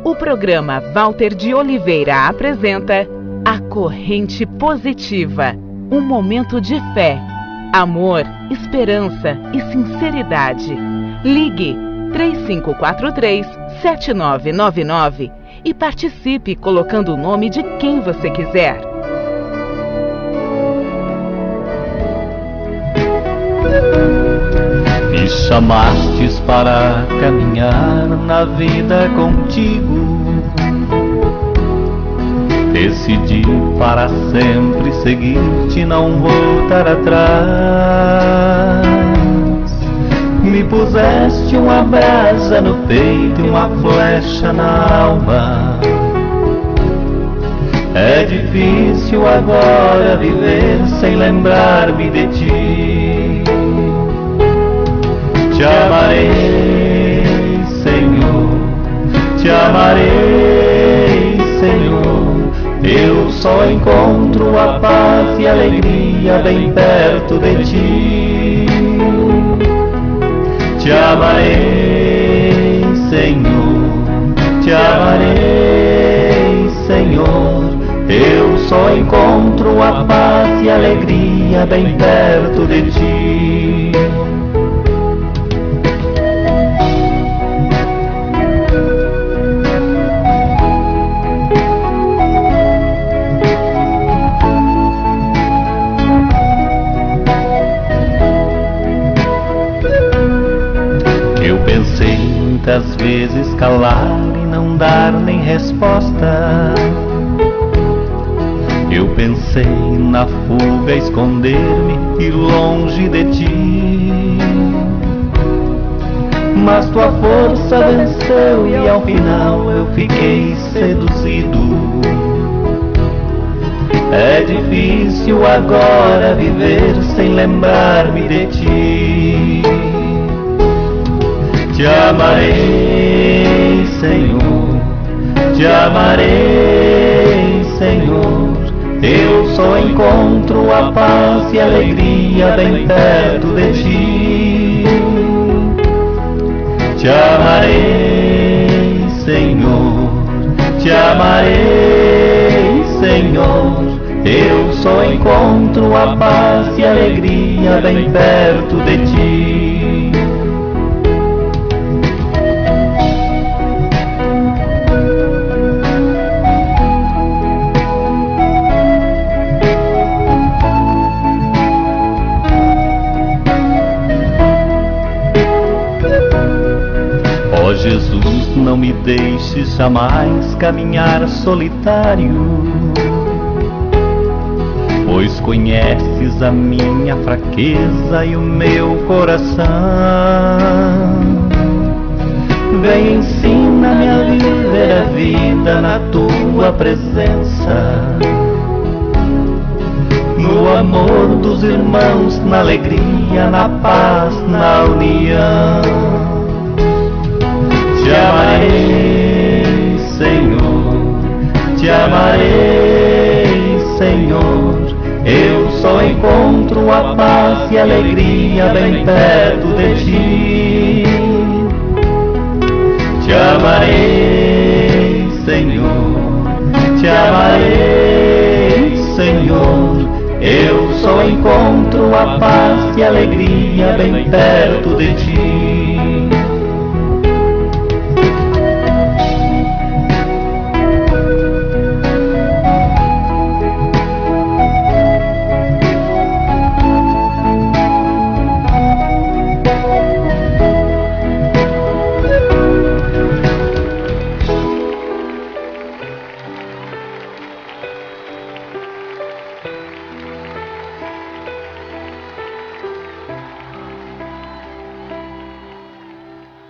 O programa Walter de Oliveira apresenta A Corrente Positiva, um momento de fé, amor, esperança e sinceridade. Ligue 3543-7999 e participe colocando o nome de quem você quiser. Me chamastes para caminhar na vida contigo. Decidi para sempre seguir-te, não voltar atrás. Me puseste uma brasa no peito e uma flecha na alma. É difícil agora viver sem lembrar-me de ti. Te amarei, Senhor, te amarei, Senhor. Eu só encontro a paz e a alegria bem perto de ti. Te amarei, Senhor, te amarei, Senhor. Eu só encontro a paz e a alegria bem perto de ti. Muitas vezes calar e não dar nem resposta. Eu pensei na fuga, esconder-me e longe de ti. Mas tua força venceu e ao final eu fiquei seduzido. É difícil agora viver sem lembrar-me de ti. Te amarei, Senhor, te amarei, Senhor. Eu só encontro a paz e a alegria bem perto de ti. Te amarei, Senhor, te amarei, Senhor. Eu só encontro a paz e a alegria bem perto de ti. Jesus, não me deixes jamais caminhar solitário, pois conheces a minha fraqueza e o meu coração. Vem, ensina-me a viver a vida na tua presença, no amor dos irmãos, na alegria, na paz, na união. Te amarei, Senhor, te amarei, Senhor. Eu só encontro a paz e a alegria bem perto de ti. Te amarei, Senhor, te amarei, Senhor. Eu só encontro a paz e a alegria bem perto de ti.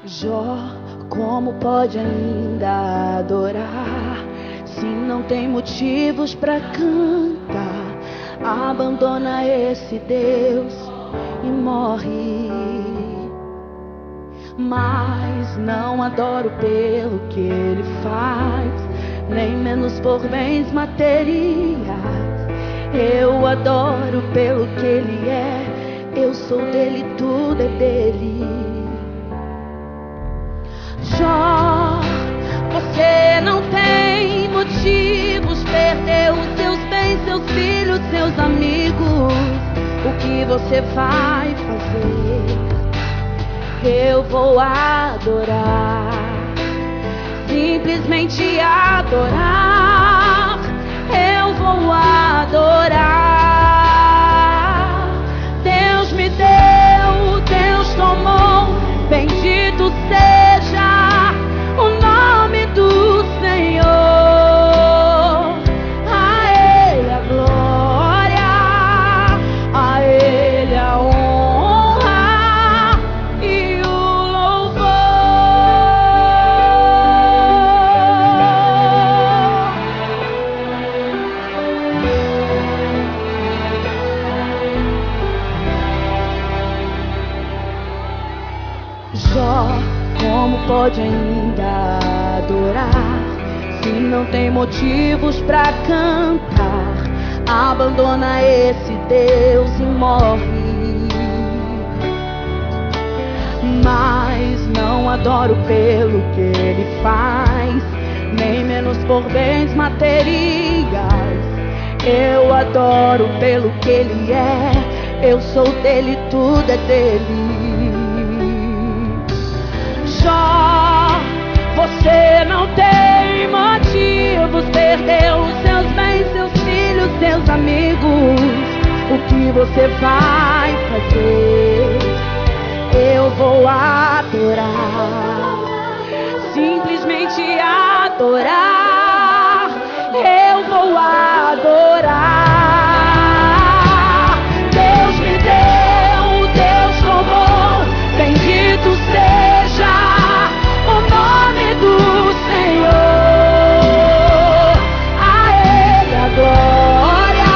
Jó, como pode ainda adorar se não tem motivos pra cantar? Abandona esse Deus e morre. Mas não adoro pelo que ele faz, nem menos por bens materiais. Eu adoro pelo que ele é, eu sou dele, tudo é dele. Jó, você você vai fazer. Eu vou adorar, simplesmente adorar. Eu vou adorar. Deus me deu, Deus tomou, bendito seja o nome do Senhor. A Ele a glória, a Ele a honra e o louvor. Jó, como pode ainda adorar se não tem motivos pra cantar? Abandona esse Deus e morre. Mas não adoro pelo que ele faz, nem menos por bens materiais. Eu adoro pelo que ele é. Eu sou dele, tudo é dele. Jó, você não tem motivos, perdeu os seus bens, seus filhos, seus amigos. O que você vai fazer? Eu vou adorar, simplesmente adorar. Eu vou adorar. Deus me deu, Deus tomou, bendito seja o nome do Senhor. A Ele a glória,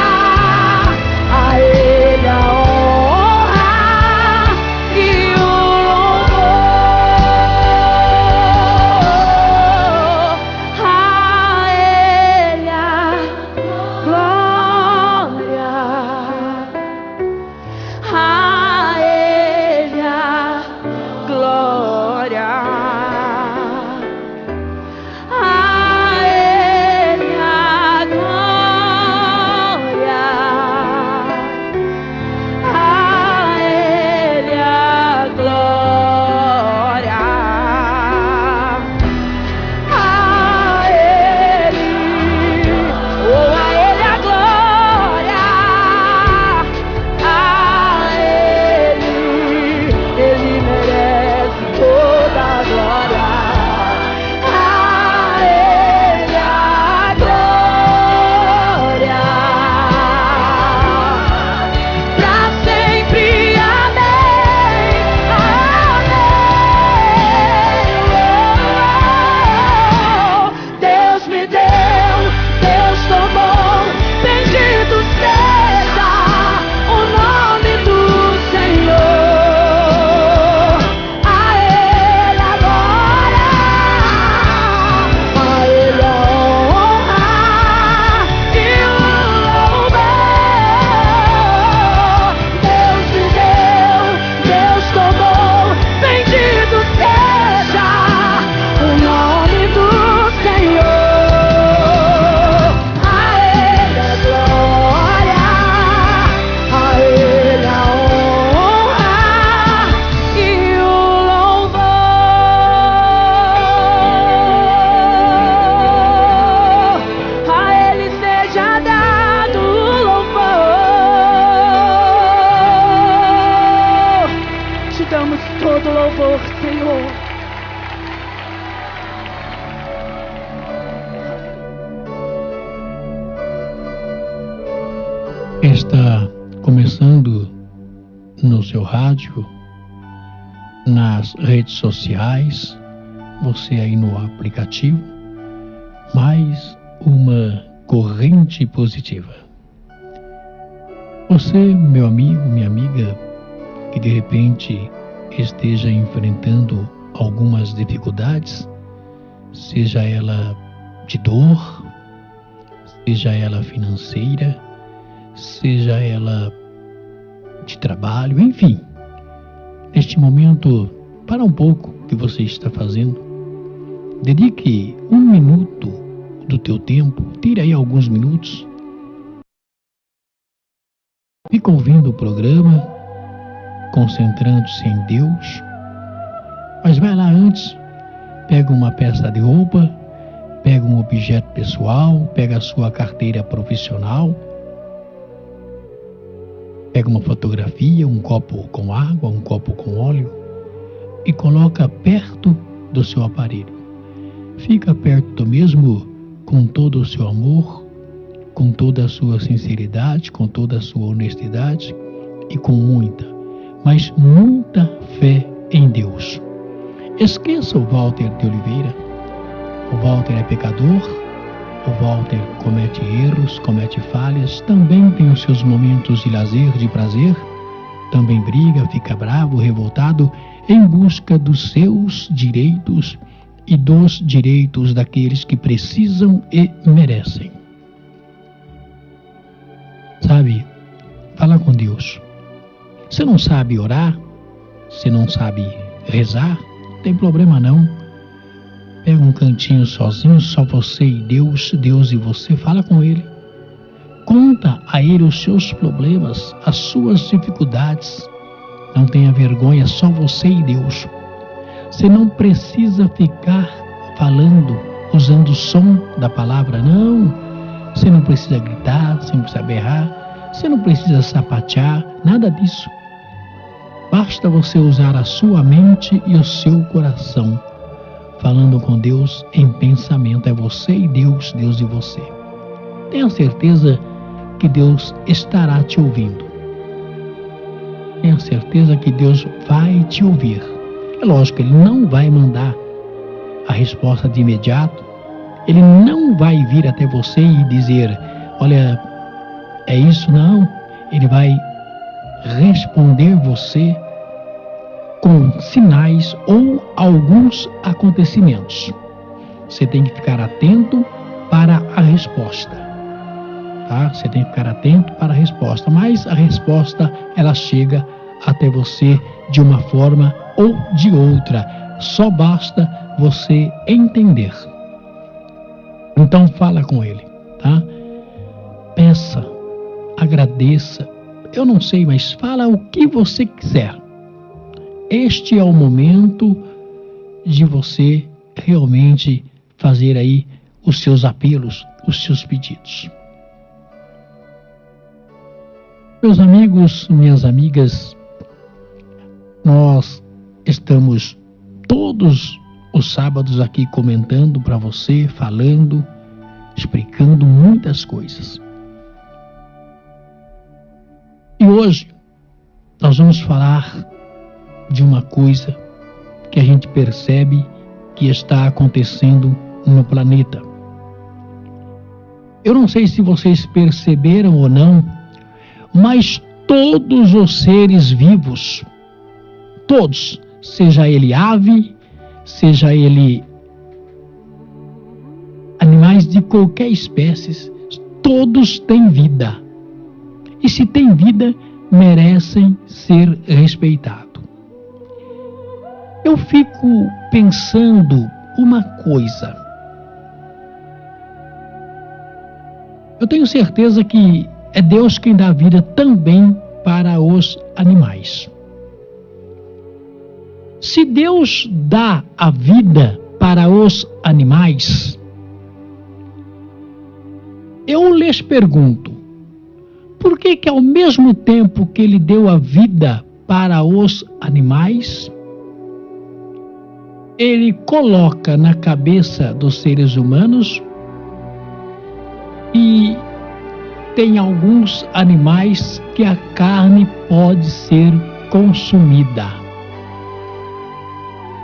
a Ele a honra e o louvor. A Ele a glória, a Ele a glória. Todo louvor, Senhor. Está começando no seu rádio, nas redes sociais, você aí no aplicativo, mais uma corrente positiva. Você, meu amigo, minha amiga, que de repente esteja enfrentando algumas dificuldades, seja ela de dor, seja ela financeira, seja ela de trabalho, enfim. Neste momento, para um pouco o que você está fazendo, dedique 1 minuto do teu tempo, tire aí alguns minutos Fica ouvindo o programa, concentrando-se em Deus, mas vai lá antes, pega uma peça de roupa, pega um objeto pessoal, pega a sua carteira profissional, pega uma fotografia, um copo com água, um copo com óleo e coloca perto do seu aparelho. Fica perto mesmo com todo o seu amor, com toda a sua sinceridade, com toda a sua honestidade e com muita, mas muita fé em Deus. Esqueça o Walter de Oliveira. O Walter é pecador, o Walter comete erros, comete falhas, também tem os seus momentos de lazer, de prazer, também briga, fica bravo, revoltado, em busca dos seus direitos e dos direitos daqueles que precisam e merecem. Sabe, fala com Deus. Você não sabe orar, você não sabe rezar, não tem problema não. Pega um cantinho sozinho, só você e Deus, Deus e você, fala com Ele. Conta a Ele os seus problemas, as suas dificuldades. Não tenha vergonha, só você e Deus. Você não precisa ficar falando, usando o som da palavra, não. Você não precisa gritar, você não precisa berrar, você não precisa sapatear, nada disso. Basta você usar a sua mente e o seu coração, falando com Deus em pensamento. É você e Deus, Deus e você. Tenha certeza que Deus estará te ouvindo. Tenha certeza que Deus vai te ouvir. É lógico, Ele não vai mandar a resposta de imediato. Ele não vai vir até você e dizer, olha, é isso, não. Ele vai responder você com sinais ou alguns acontecimentos. Você tem que ficar atento para a resposta. Tá? Você tem que ficar atento para a resposta, mas a resposta ela chega até você de uma forma ou de outra. Só basta você entender. Então fala com Ele, tá? Peça, agradeça. Eu não sei, mas fala o que você quiser. Este é o momento de você realmente fazer aí os seus apelos, os seus pedidos. Meus amigos, minhas amigas, nós estamos todos os sábados aqui comentando para você, falando, explicando muitas coisas. E hoje nós vamos falar de uma coisa que a gente percebe que está acontecendo no planeta. Eu não sei se vocês perceberam ou não, mas todos os seres vivos, todos, seja ele ave, seja ele animais de qualquer espécie, todos têm vida. E se têm vida, merecem ser respeitados. Eu fico pensando uma coisa. Eu tenho certeza que é Deus quem dá vida também para os animais. Se Deus dá a vida para os animais, eu lhes pergunto, por que ao mesmo tempo que Ele deu a vida para os animais, Ele coloca na cabeça dos seres humanos e tem alguns animais que a carne pode ser consumida?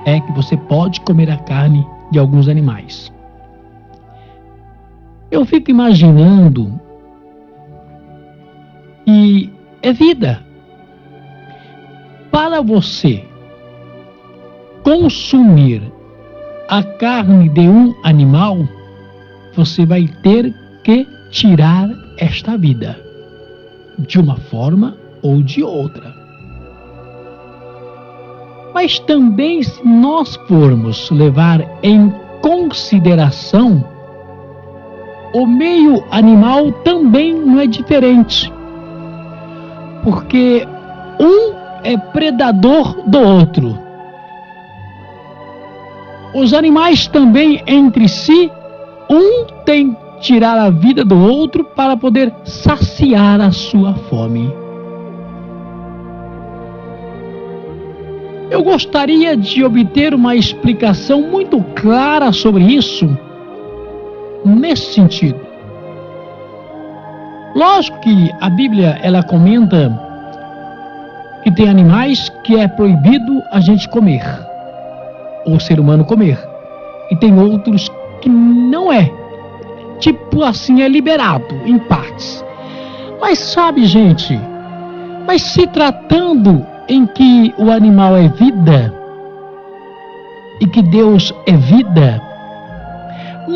É que você pode comer a carne de alguns animais. Eu fico imaginando, e é vida. Para você consumir a carne de um animal, você vai ter que tirar esta vida, de uma forma ou de outra. Mas também, se nós formos levar em consideração, o meio animal também não é diferente. porque um é predador do outro. Os animais também entre si, um tem que tirar a vida do outro para poder saciar a sua fome. Eu gostaria de obter uma explicação muito clara sobre isso, nesse sentido. Lógico que a Bíblia, ela comenta que tem animais que é proibido a gente comer, ou o ser humano comer, e tem outros que não é. Tipo assim, é liberado em partes. Mas sabe, gente, mas se tratando em que o animal é vida e que Deus é vida,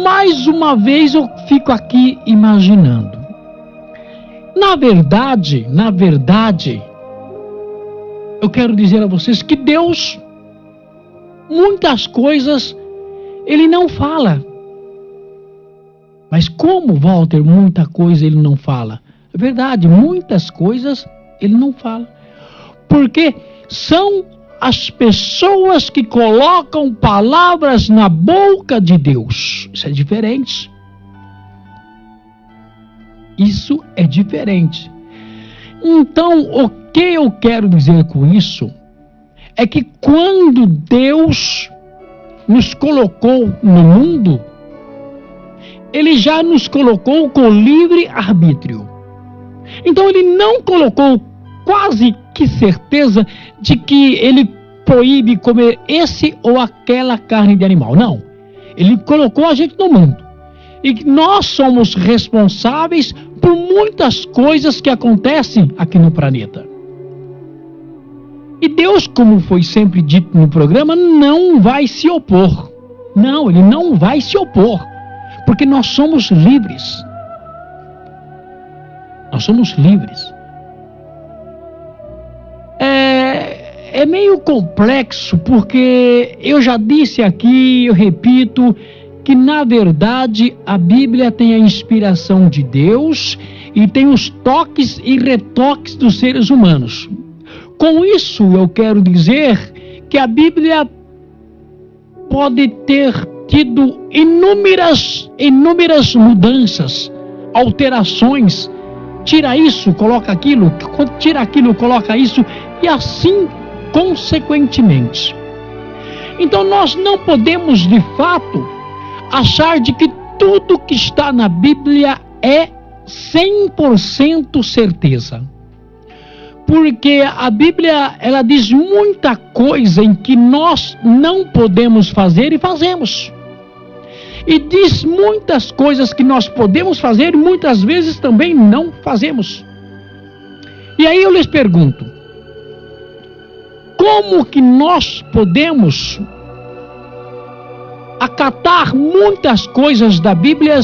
mais uma vez eu fico aqui imaginando. Na verdade, eu quero dizer a vocês que Deus, muitas coisas, Ele não fala. Mas como, Walter, muita coisa Ele não fala? É verdade, muitas coisas Ele não fala. Porque são as pessoas que colocam palavras na boca de Deus. Isso é diferente. Isso é diferente. Então, o que eu quero dizer com isso é que quando Deus nos colocou no mundo, Ele já nos colocou com livre arbítrio. Então, Ele não colocou quase que certeza de que Ele proíbe comer esse ou aquela carne de animal. Não. Ele colocou a gente no mundo. E nós somos responsáveis por muitas coisas que acontecem aqui no planeta. E Deus, como foi sempre dito no programa, não vai se opor. Não, Ele não vai se opor. Porque nós somos livres. Nós somos livres. É meio complexo, porque eu já disse aqui, eu repito, que na verdade a Bíblia tem a inspiração de Deus e tem os toques e retoques dos seres humanos. Com isso eu quero dizer que a Bíblia pode ter tido inúmeras mudanças, alterações. Tira isso, coloca aquilo, tira aquilo, coloca isso, e assim consequentemente. Então nós não podemos de fato achar de que tudo que está na Bíblia é 100% certeza. Porque a Bíblia, ela diz muita coisa em que nós não podemos fazer e fazemos. E diz muitas coisas que nós podemos fazer e muitas vezes também não fazemos. E aí eu lhes pergunto, como que nós podemos acatar muitas coisas da Bíblia,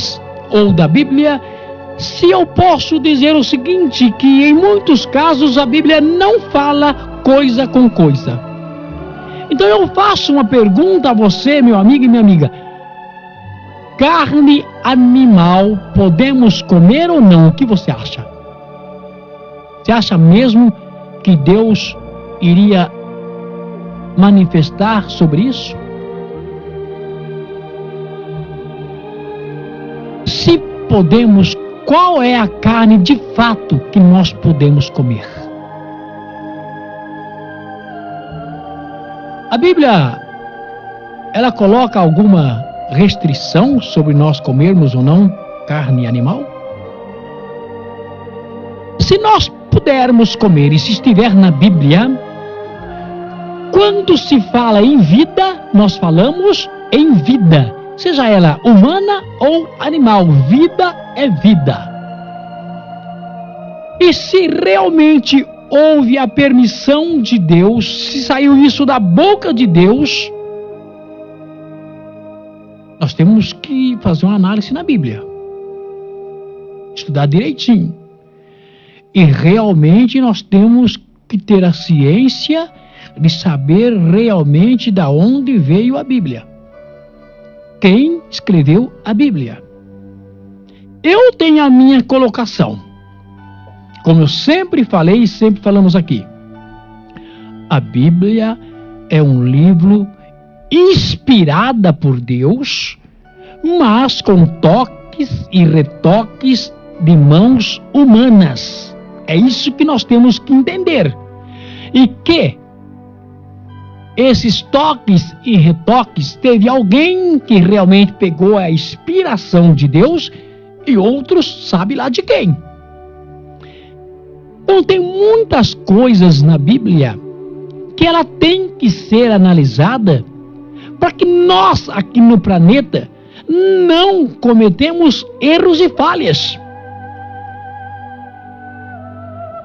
se eu posso dizer o seguinte, que em muitos casos a Bíblia não fala coisa com coisa. Então eu faço uma pergunta a você, meu amigo e minha amiga. Carne animal podemos comer ou não? O que você acha? Você acha mesmo que Deus iria manifestar sobre isso? Se podemos, qual é a carne de fato que nós podemos comer? A Bíblia, ela coloca alguma restrição sobre nós comermos ou não carne animal? Se nós pudermos comer e se estiver na Bíblia, quando se fala em vida, nós falamos em vida, seja ela humana ou animal. Vida é vida. E se realmente houve a permissão de Deus, se saiu isso da boca de Deus, nós temos que fazer uma análise na Bíblia, estudar direitinho. E realmente nós temos que ter a ciência de saber realmente de onde veio a Bíblia. Quem escreveu a Bíblia? Eu tenho a minha colocação. Como eu sempre falei e sempre falamos aqui, a Bíblia é um livro inspirada por Deus, mas com toques e retoques de mãos humanas. É isso que nós temos que entender. E que esses toques e retoques teve alguém que realmente pegou a inspiração de Deus e outros sabe lá de quem. Então tem muitas coisas na Bíblia que ela tem que ser analisada para que nós aqui no planeta não cometemos erros e falhas.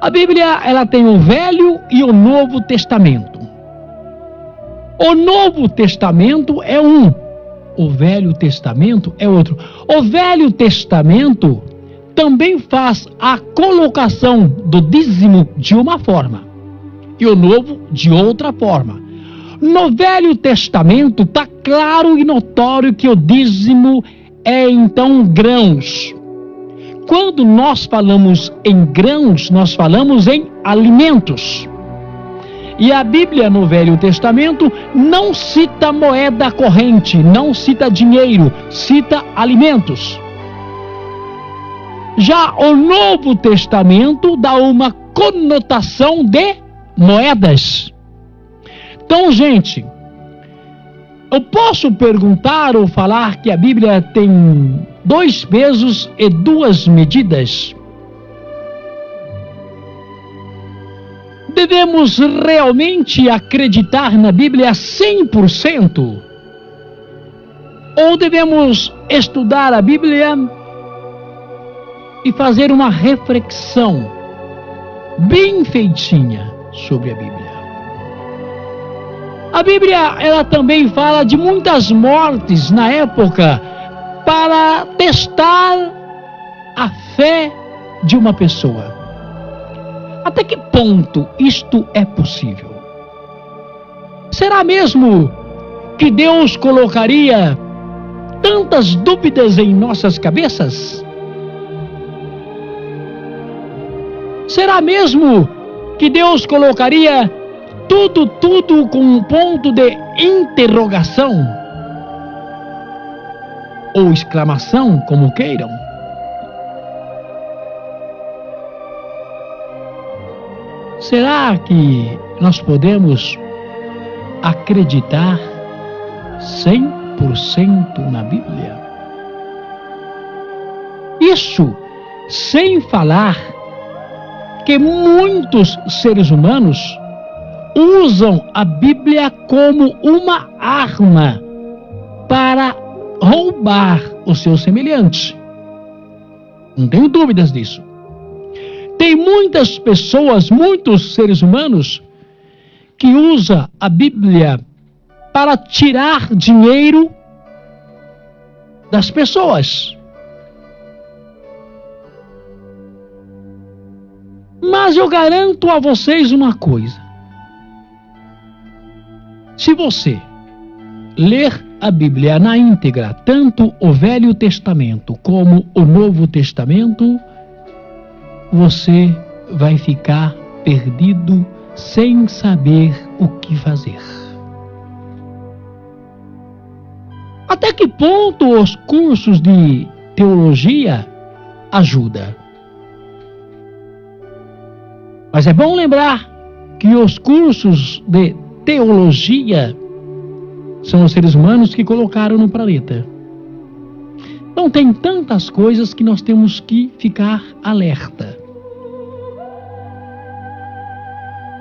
A Bíblia, ela tem o Velho e o Novo Testamento. O Novo Testamento é um, o Velho Testamento é outro. O Velho Testamento também faz a colocação do dízimo de uma forma e o Novo de outra forma. No Velho Testamento está claro e notório que o dízimo é então grãos. Quando nós falamos em grãos, nós falamos em alimentos. E a Bíblia no Velho Testamento não cita moeda corrente, não cita dinheiro, cita alimentos. Já o Novo Testamento dá uma conotação de moedas. Então, gente, eu posso perguntar ou falar que a Bíblia tem 2 pesos e 2 medidas? Devemos realmente acreditar na Bíblia 100%? Ou devemos estudar a Bíblia e fazer uma reflexão bem feitinha sobre a Bíblia? A Bíblia, ela também fala de muitas mortes na época para testar a fé de uma pessoa. Até que ponto isto é possível? Será mesmo que Deus colocaria tantas dúvidas em nossas cabeças? Será mesmo que Deus colocaria tudo com um ponto de interrogação? Ou exclamação, como queiram? Será que nós podemos acreditar 100% na Bíblia? Isso sem falar que muitos seres humanos usam a Bíblia como uma arma para roubar o seu semelhante. Não tenho dúvidas disso. Tem muitas pessoas, muitos seres humanos que usam a Bíblia para tirar dinheiro das pessoas. Mas eu garanto a vocês uma coisa. Se você ler a Bíblia na íntegra, tanto o Velho Testamento como o Novo Testamento, você vai ficar perdido sem saber o que fazer. Até que ponto os cursos de teologia ajudam? Mas é bom lembrar que os cursos de teologia são os seres humanos que colocaram no planeta. Então tem tantas coisas que nós temos que ficar alerta.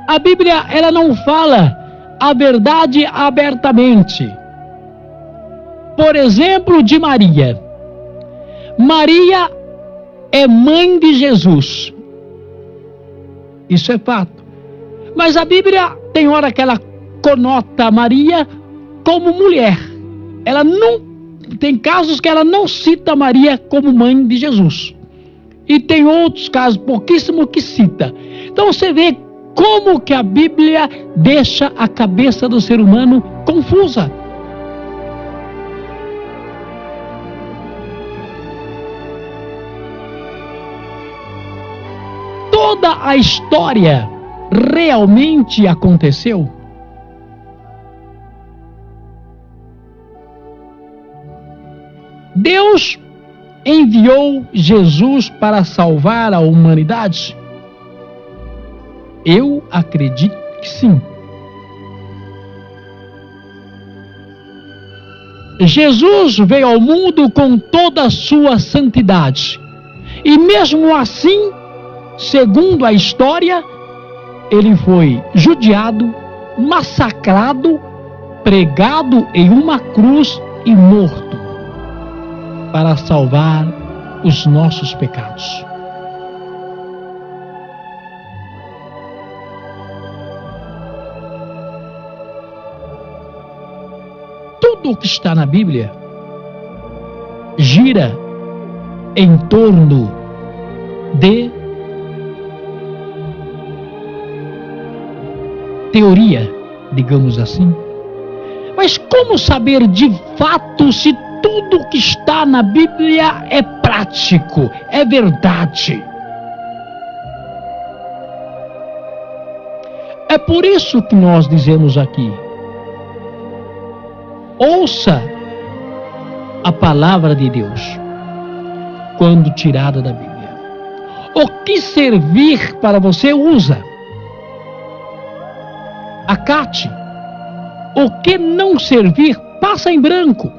A Bíblia, ela não fala a verdade abertamente. Por exemplo, de Maria. Maria é mãe de Jesus. Isso é fato. Mas a Bíblia tem hora que ela conota Maria como mulher. Ela não tem casos que ela não cita Maria como mãe de Jesus. E tem outros casos, pouquíssimo, que cita. Então você vê como que a Bíblia deixa a cabeça do ser humano confusa. toda a história realmente aconteceu? Deus enviou Jesus para salvar a humanidade? Eu acredito que sim. Jesus veio ao mundo com toda a sua santidade. E mesmo assim, segundo a história, ele foi judiado, massacrado, pregado em uma cruz e morto para salvar os nossos pecados. Tudo o que está na Bíblia gira em torno de teoria, digamos assim. Mas como saber de fato se tudo o que está na Bíblia é prático, é verdade? É por isso que nós dizemos aqui: ouça a palavra de Deus quando tirada da Bíblia. O que servir para você, usa. Acate. O que não servir, passa em branco.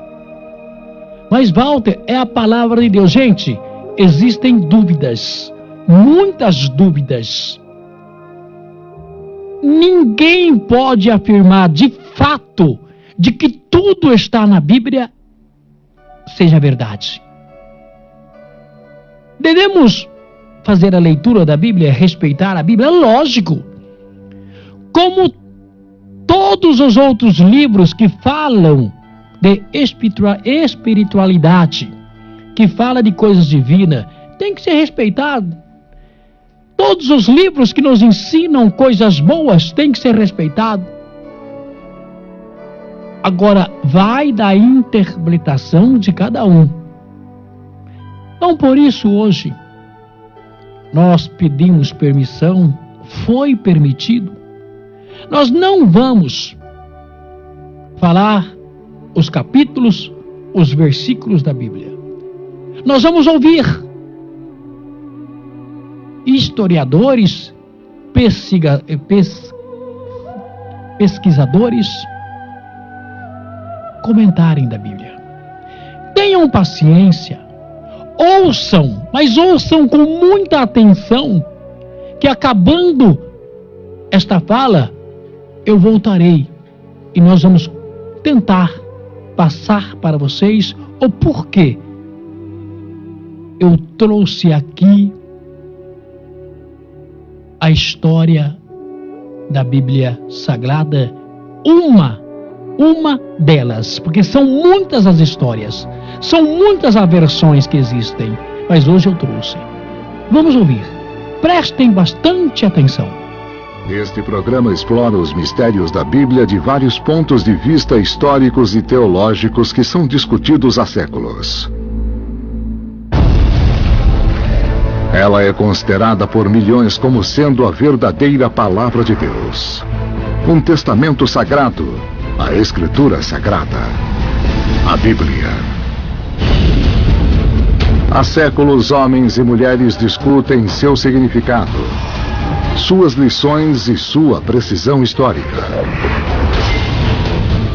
Mas, Walter, é a palavra de Deus. Gente, existem dúvidas, muitas dúvidas. Ninguém pode afirmar de fato de que tudo está na Bíblia seja verdade. Devemos fazer a leitura da Bíblia, respeitar a Bíblia, lógico. Como todos os outros livros que falam de espiritualidade, que fala de coisas divinas, tem que ser respeitado. Todos os livros que nos ensinam coisas boas têm que ser respeitados. Agora, vai da interpretação de cada um. Então, por isso, hoje, nós pedimos permissão, foi permitido. Nós não vamos falar os capítulos, os versículos da Bíblia. Nós vamos ouvir historiadores, pesquisadores comentarem da Bíblia. Tenham paciência, ouçam, mas ouçam com muita atenção, que acabando esta fala, eu voltarei e nós vamos tentar passar para vocês o porquê eu trouxe aqui a história da Bíblia Sagrada, uma delas, porque são muitas as histórias, são muitas as versões que existem, mas hoje eu trouxe. Vamos ouvir, prestem bastante atenção. Este programa explora os mistérios da Bíblia de vários pontos de vista históricos e teológicos que são discutidos há séculos. Ela é considerada por milhões como sendo a verdadeira palavra de Deus. Um testamento sagrado, a Escritura Sagrada, a Bíblia. Há séculos, homens e mulheres discutem seu significado, suas lições e sua precisão histórica.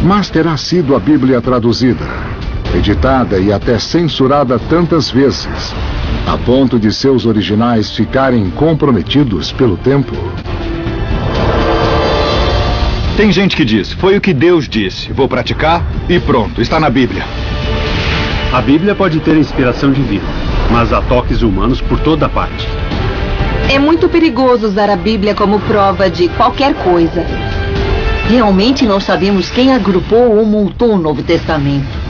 Mas terá sido a Bíblia traduzida, editada e até censurada tantas vezes, a ponto de seus originais ficarem comprometidos pelo tempo? Tem gente que diz, foi o que Deus disse, vou praticar e pronto, está na Bíblia. A Bíblia pode ter inspiração divina, mas há toques humanos por toda parte. É muito perigoso usar a Bíblia como prova de qualquer coisa. Realmente não sabemos quem agrupou ou montou o Novo Testamento.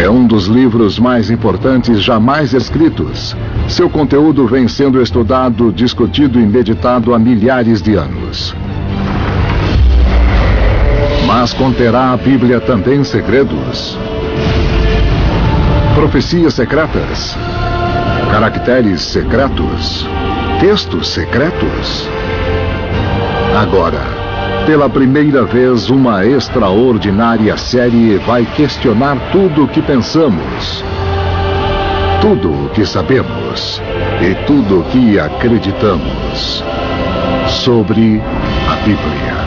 É um dos livros mais importantes jamais escritos. Seu conteúdo vem sendo estudado, discutido e meditado há milhares de anos. Mas conterá a Bíblia também segredos, profecias secretas, Caracteres secretos? Textos secretos? Agora, pela primeira vez, uma extraordinária série vai questionar tudo o que pensamos, tudo o que sabemos e tudo o que acreditamos sobre a Bíblia.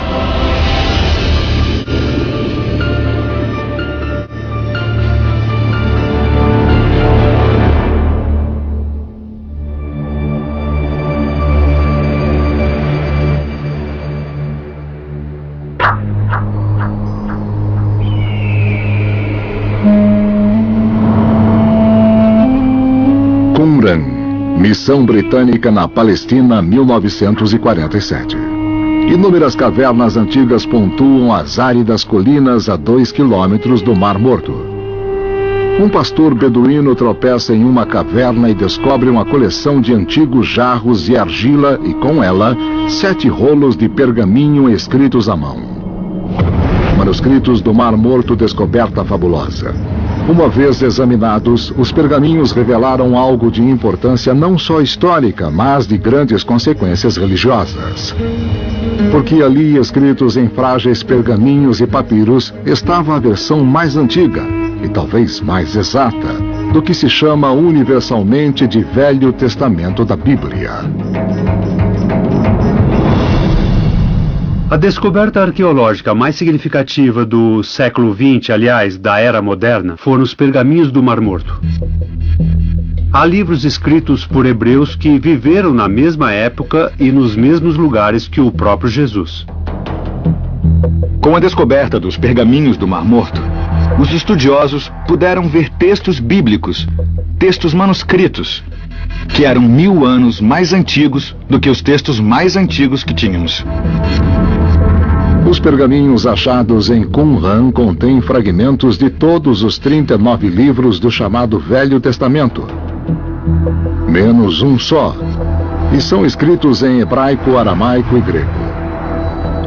Missão britânica na Palestina, 1947. Inúmeras cavernas antigas pontuam as áridas colinas a 2 quilômetros do Mar Morto. Um pastor beduíno tropeça em uma caverna e descobre uma coleção de antigos jarros de argila e, com ela, 7 rolos de pergaminho escritos à mão. Manuscritos do Mar Morto, descoberta fabulosa. Uma vez examinados, os pergaminhos revelaram algo de importância não só histórica, mas de grandes consequências religiosas. Porque ali, escritos em frágeis pergaminhos e papiros, estava a versão mais antiga, e talvez mais exata, do que se chama universalmente de Velho Testamento da Bíblia. A descoberta arqueológica mais significativa do século XX, aliás, da Era Moderna, foram os pergaminhos do Mar Morto. Há livros escritos por hebreus que viveram na mesma época e nos mesmos lugares que o próprio Jesus. Com a descoberta dos pergaminhos do Mar Morto, os estudiosos puderam ver textos bíblicos, textos manuscritos, que eram 1000 anos mais antigos do que os textos mais antigos que tínhamos. Os pergaminhos achados em Qumran contêm fragmentos de todos os 39 livros do chamado Velho Testamento, menos um só, e são escritos em hebraico, aramaico e grego.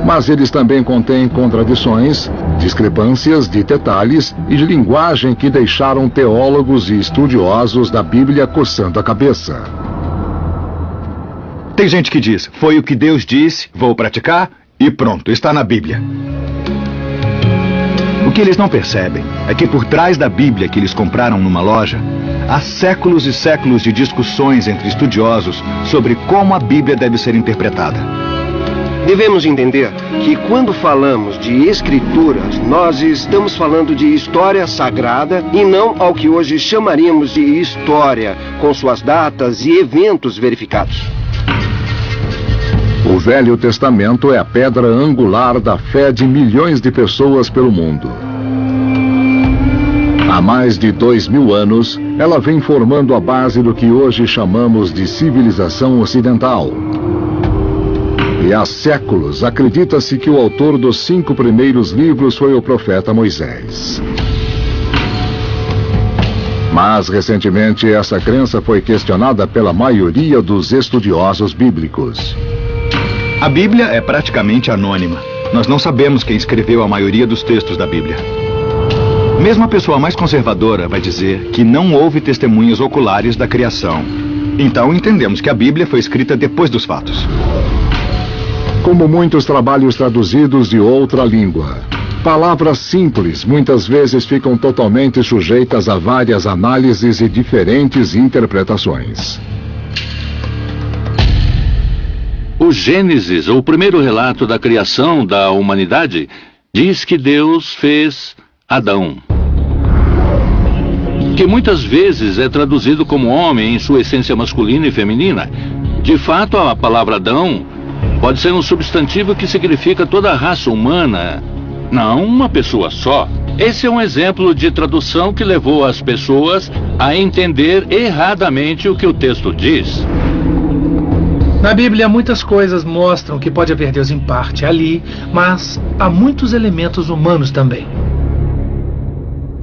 Mas eles também contêm contradições, discrepâncias de detalhes e de linguagem que deixaram teólogos e estudiosos da Bíblia coçando a cabeça. Tem gente que diz, foi o que Deus disse, vou praticar, e pronto, está na Bíblia. O que eles não percebem é que por trás da Bíblia que eles compraram numa loja, há séculos e séculos de discussões entre estudiosos sobre como a Bíblia deve ser interpretada. Devemos entender que quando falamos de escrituras, nós estamos falando de história sagrada e não ao que hoje chamaríamos de história, com suas datas e eventos verificados. O Velho Testamento é a pedra angular da fé de milhões de pessoas pelo mundo. Há mais de 2000 anos, ela vem formando a base do que hoje chamamos de civilização ocidental. E há séculos acredita-se que o autor dos 5 primeiros livros foi o profeta Moisés. Mas, recentemente, essa crença foi questionada pela maioria dos estudiosos bíblicos. A Bíblia é praticamente anônima. Nós não sabemos quem escreveu a maioria dos textos da Bíblia. Mesmo a pessoa mais conservadora vai dizer que não houve testemunhas oculares da criação. Então entendemos que a Bíblia foi escrita depois dos fatos. Como muitos trabalhos traduzidos de outra língua, palavras simples muitas vezes ficam totalmente sujeitas a várias análises e diferentes interpretações. O Gênesis, o primeiro relato da criação da humanidade, diz que Deus fez Adão, que muitas vezes é traduzido como homem em sua essência masculina e feminina. De fato, a palavra Adão pode ser um substantivo que significa toda a raça humana, não uma pessoa só. Esse é um exemplo de tradução que levou as pessoas a entender erradamente o que o texto diz. Na Bíblia, muitas coisas mostram que pode haver Deus em parte ali, mas há muitos elementos humanos também.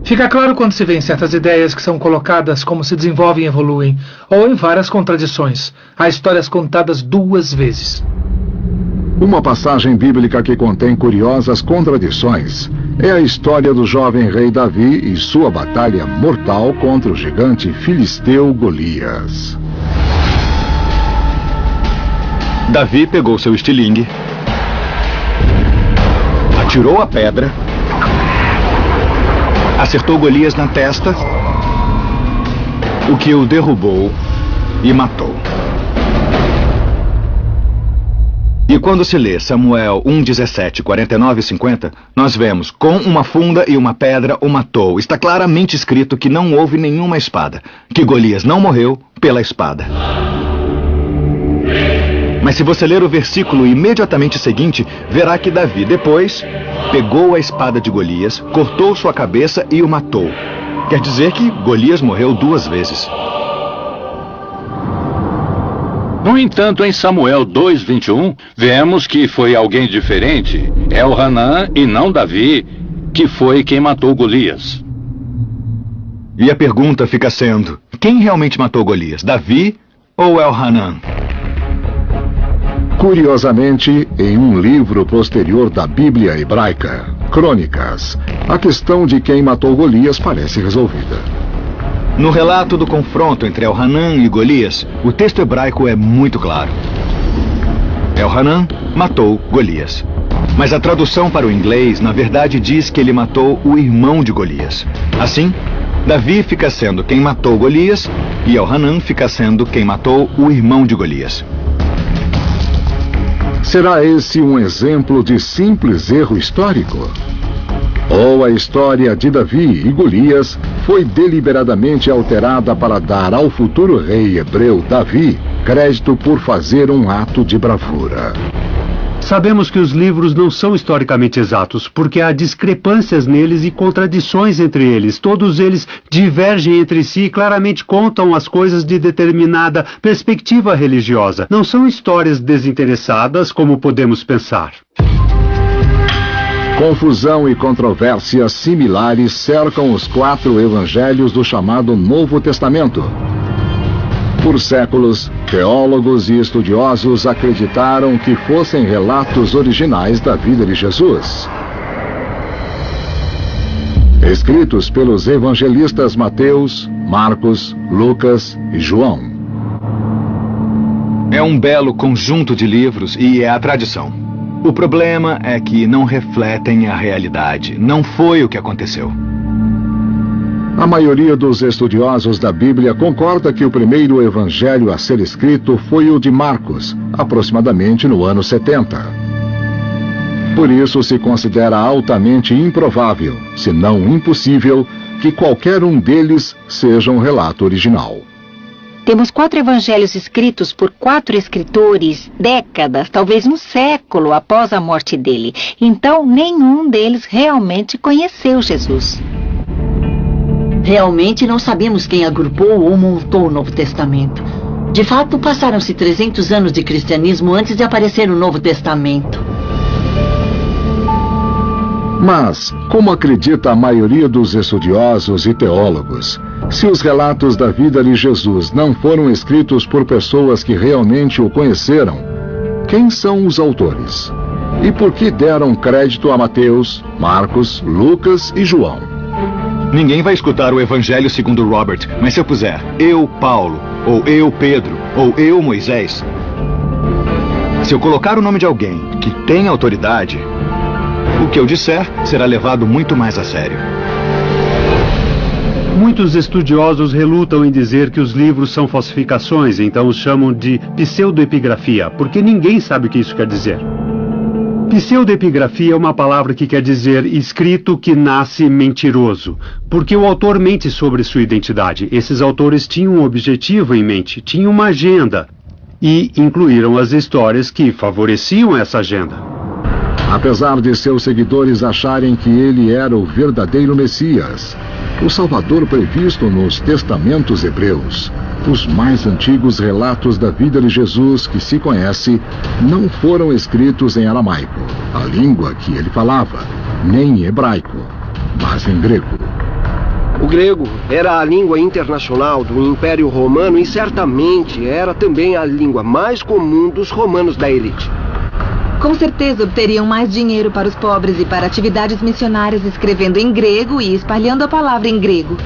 Fica claro quando se vê em certas ideias que são colocadas como se desenvolvem e evoluem, ou em várias contradições. Há histórias contadas 2 vezes. Uma passagem bíblica que contém curiosas contradições é a história do jovem rei Davi e sua batalha mortal contra o gigante filisteu Golias. Davi pegou seu estilingue, atirou a pedra, acertou Golias na testa, o que o derrubou e matou. E quando se lê Samuel 1:17, 49 e 50, nós vemos: com uma funda e uma pedra o matou. Está claramente escrito que não houve nenhuma espada, que Golias não morreu pela espada. Mas se você ler o versículo imediatamente seguinte, verá que Davi depois pegou a espada de Golias, cortou sua cabeça e o matou. Quer dizer que Golias morreu 2 vezes. No entanto, em Samuel 2:21, vemos que foi alguém diferente, Elhanã e não Davi, que foi quem matou Golias. E a pergunta fica sendo: quem realmente matou Golias, Davi ou Elhanã? Curiosamente, em um livro posterior da Bíblia hebraica, Crônicas, a questão de quem matou Golias parece resolvida. No relato do confronto entre Elhanã e Golias, o texto hebraico é muito claro. Elhanã matou Golias. Mas a tradução para o inglês, na verdade, diz que ele matou o irmão de Golias. Assim, Davi fica sendo quem matou Golias e Elhanã fica sendo quem matou o irmão de Golias. Será esse um exemplo de simples erro histórico? Ou a história de Davi e Golias foi deliberadamente alterada para dar ao futuro rei hebreu Davi crédito por fazer um ato de bravura? Sabemos que os livros não são historicamente exatos, porque há discrepâncias neles e contradições entre eles. Todos eles divergem entre si e claramente contam as coisas de determinada perspectiva religiosa. Não são histórias desinteressadas, como podemos pensar. Confusão e controvérsias similares cercam os 4 evangelhos do chamado Novo Testamento. Por séculos, teólogos e estudiosos acreditaram que fossem relatos originais da vida de Jesus, escritos pelos evangelistas Mateus, Marcos, Lucas e João. É um belo conjunto de livros e é a tradição. O problema é que não refletem a realidade. Não foi o que aconteceu. A maioria dos estudiosos da Bíblia concorda que o primeiro evangelho a ser escrito foi o de Marcos, aproximadamente no ano 70. Por isso se considera altamente improvável, se não impossível, que qualquer um deles seja um relato original. Temos 4 evangelhos escritos por 4 escritores, décadas, talvez um século após a morte dele. Então, nenhum deles realmente conheceu Jesus. Realmente não sabemos quem agrupou ou montou o Novo Testamento. De fato, passaram-se 300 anos de cristianismo antes de aparecer o Novo Testamento. Mas, como acredita a maioria dos estudiosos e teólogos, se os relatos da vida de Jesus não foram escritos por pessoas que realmente o conheceram, quem são os autores? E por que deram crédito a Mateus, Marcos, Lucas e João? Ninguém vai escutar o Evangelho segundo Robert, mas se eu puser eu, Paulo, ou eu, Pedro, ou eu, Moisés, se eu colocar o nome de alguém que tem autoridade, o que eu disser será levado muito mais a sério. Muitos estudiosos relutam em dizer que os livros são falsificações, então os chamam de pseudoepigrafia, porque ninguém sabe o que isso quer dizer. Pseudoepigrafia é uma palavra que quer dizer escrito que nasce mentiroso, porque o autor mente sobre sua identidade. Esses autores tinham um objetivo em mente, tinham uma agenda, e incluíram as histórias que favoreciam essa agenda. Apesar de seus seguidores acharem que ele era o verdadeiro Messias, o Salvador previsto nos testamentos hebreus, os mais antigos relatos da vida de Jesus que se conhece não foram escritos em aramaico, a língua que ele falava, nem em hebraico, mas em grego. O grego era a língua internacional do Império Romano e certamente era também a língua mais comum dos romanos da elite. Com certeza obteriam mais dinheiro para os pobres e para atividades missionárias escrevendo em grego e espalhando a palavra em grego.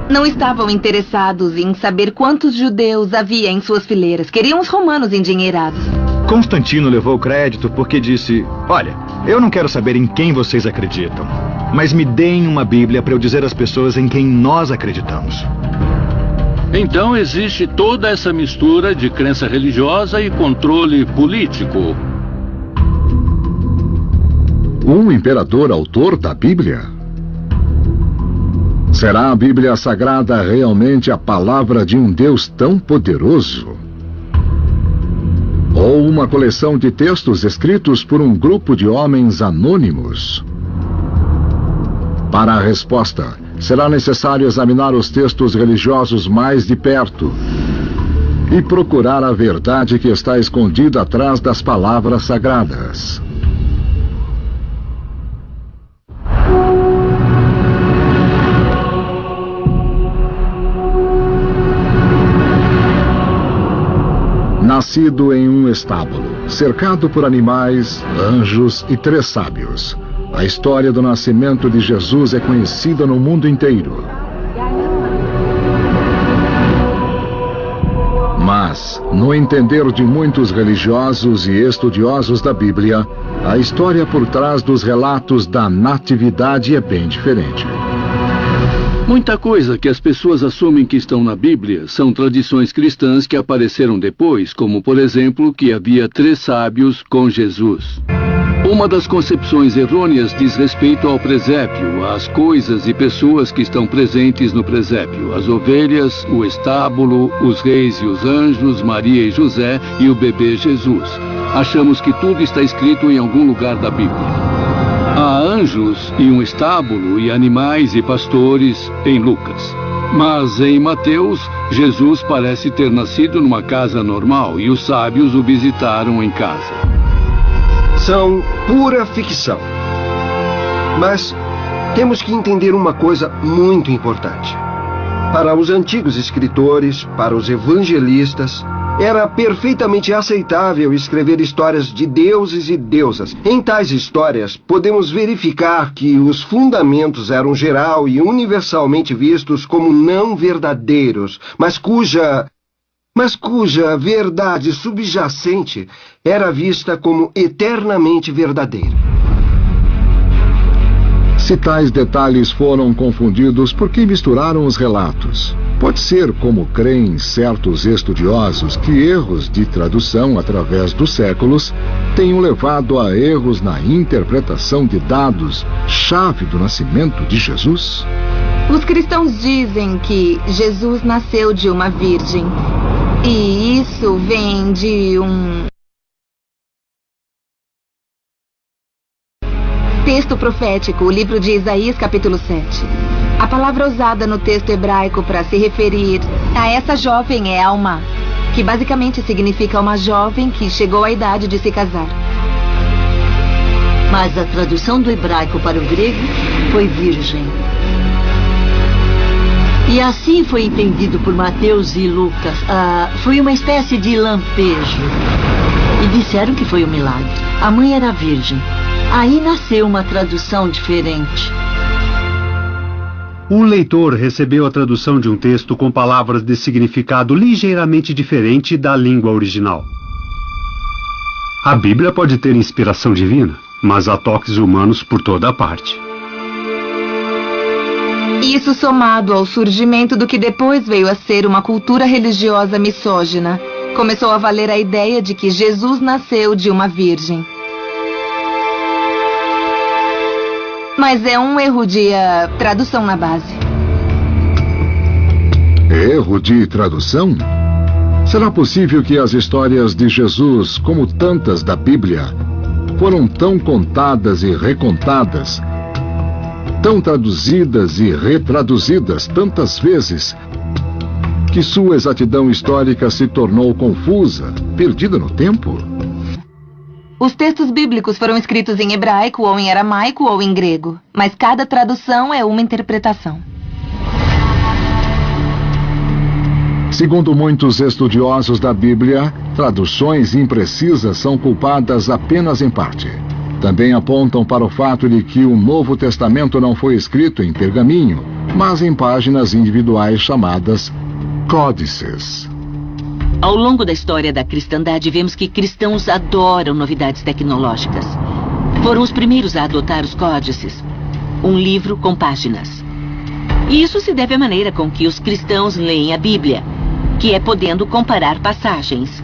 Não estavam interessados em saber quantos judeus havia em suas fileiras. Queriam os romanos endinheirados. Constantino levou crédito porque disse: olha, eu não quero saber em quem vocês acreditam, mas me deem uma Bíblia para eu dizer às pessoas em quem nós acreditamos. Então existe toda essa mistura de crença religiosa e controle político. Um imperador autor da Bíblia? Será a Bíblia Sagrada realmente a palavra de um Deus tão poderoso? Ou uma coleção de textos escritos por um grupo de homens anônimos? Para a resposta, será necessário examinar os textos religiosos mais de perto e procurar a verdade que está escondida atrás das palavras sagradas. Nascido em um estábulo, cercado por animais, anjos e 3 sábios, a história do nascimento de Jesus é conhecida no mundo inteiro. Mas, no entender de muitos religiosos e estudiosos da Bíblia, a história por trás dos relatos da natividade é bem diferente. Muita coisa que as pessoas assumem que estão na Bíblia são tradições cristãs que apareceram depois, como, por exemplo, que havia 3 sábios com Jesus. Uma das concepções errôneas diz respeito ao presépio, às coisas e pessoas que estão presentes no presépio: as ovelhas, o estábulo, os reis e os anjos, Maria e José e o bebê Jesus. Achamos que tudo está escrito em algum lugar da Bíblia. Há anjos e um estábulo e animais e pastores em Lucas. Mas em Mateus, Jesus parece ter nascido numa casa normal e os sábios o visitaram em casa. São pura ficção. Mas temos que entender uma coisa muito importante. Para os antigos escritores, para os evangelistas, era perfeitamente aceitável escrever histórias de deuses e deusas. Em tais histórias, podemos verificar que os fundamentos eram geral e universalmente vistos como não verdadeiros, mas cuja verdade subjacente era vista como eternamente verdadeira. Se tais detalhes foram confundidos, por que misturaram os relatos? Pode ser, como creem certos estudiosos, que erros de tradução através dos séculos tenham levado a erros na interpretação de dados-chave do nascimento de Jesus? Os cristãos dizem que Jesus nasceu de uma virgem. E isso vem de um texto profético, o livro de Isaías, capítulo 7. A palavra usada no texto hebraico para se referir a essa jovem é Alma, que basicamente significa uma jovem que chegou à idade de se casar. Mas a tradução do hebraico para o grego foi virgem. E assim foi entendido por Mateus e Lucas. Foi uma espécie de lampejo. E disseram que foi um milagre. A mãe era virgem. Aí nasceu uma tradução diferente. Um leitor recebeu a tradução de um texto com palavras de significado ligeiramente diferente da língua original. A Bíblia pode ter inspiração divina, mas há toques humanos por toda a parte. Isso somado ao surgimento do que depois veio a ser uma cultura religiosa misógina, começou a valer a ideia de que Jesus nasceu de uma virgem. Mas é um erro de tradução na base. Erro de tradução? Será possível que as histórias de Jesus, como tantas da Bíblia, foram tão contadas e recontadas, tão traduzidas e retraduzidas tantas vezes, que sua exatidão histórica se tornou confusa, perdida no tempo? Os textos bíblicos foram escritos em hebraico, ou em aramaico, ou em grego, mas cada tradução é uma interpretação. Segundo muitos estudiosos da Bíblia, traduções imprecisas são culpadas apenas em parte. Também apontam para o fato de que o Novo Testamento não foi escrito em pergaminho, mas em páginas individuais chamadas códices. Ao longo da história da cristandade, vemos que cristãos adoram novidades tecnológicas. Foram os primeiros a adotar os códices, um livro com páginas. E isso se deve à maneira com que os cristãos leem a Bíblia, que é podendo comparar passagens.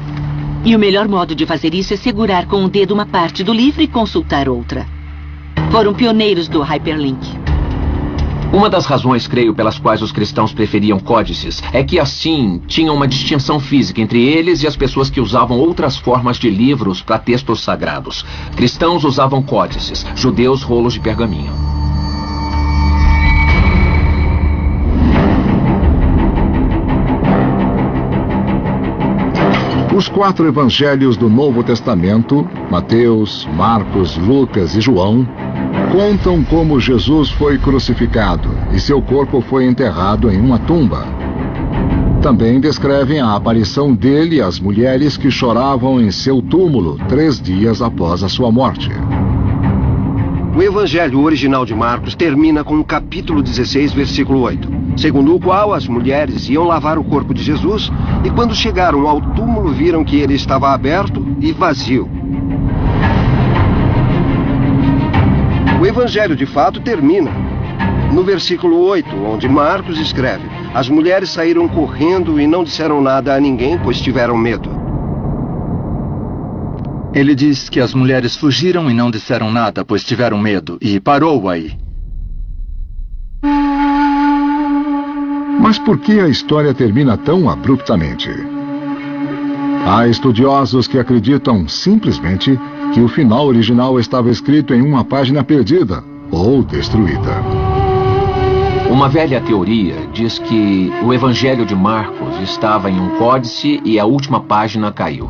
E o melhor modo de fazer isso é segurar com o dedo uma parte do livro e consultar outra. Foram pioneiros do hyperlink. Uma das razões, creio, pelas quais os cristãos preferiam códices é que assim tinham uma distinção física entre eles e as pessoas que usavam outras formas de livros para textos sagrados. Cristãos usavam códices, judeus rolos de pergaminho. Os 4 evangelhos do Novo Testamento, Mateus, Marcos, Lucas e João, contam como Jesus foi crucificado e seu corpo foi enterrado em uma tumba. Também descrevem a aparição dele às mulheres que choravam em seu túmulo 3 dias após a sua morte. O evangelho original de Marcos termina com o capítulo 16, versículo 8. Segundo o qual as mulheres iam lavar o corpo de Jesus e quando chegaram ao túmulo viram que ele estava aberto e vazio. O evangelho de fato termina no versículo 8, onde Marcos escreve: as mulheres saíram correndo e não disseram nada a ninguém, pois tiveram medo. Ele diz que as mulheres fugiram e não disseram nada, pois tiveram medo, e parou aí. Mas por que a história termina tão abruptamente? Há estudiosos que acreditam simplesmente que o final original estava escrito em uma página perdida ou destruída. Uma velha teoria diz que o Evangelho de Marcos estava em um códice e a última página caiu.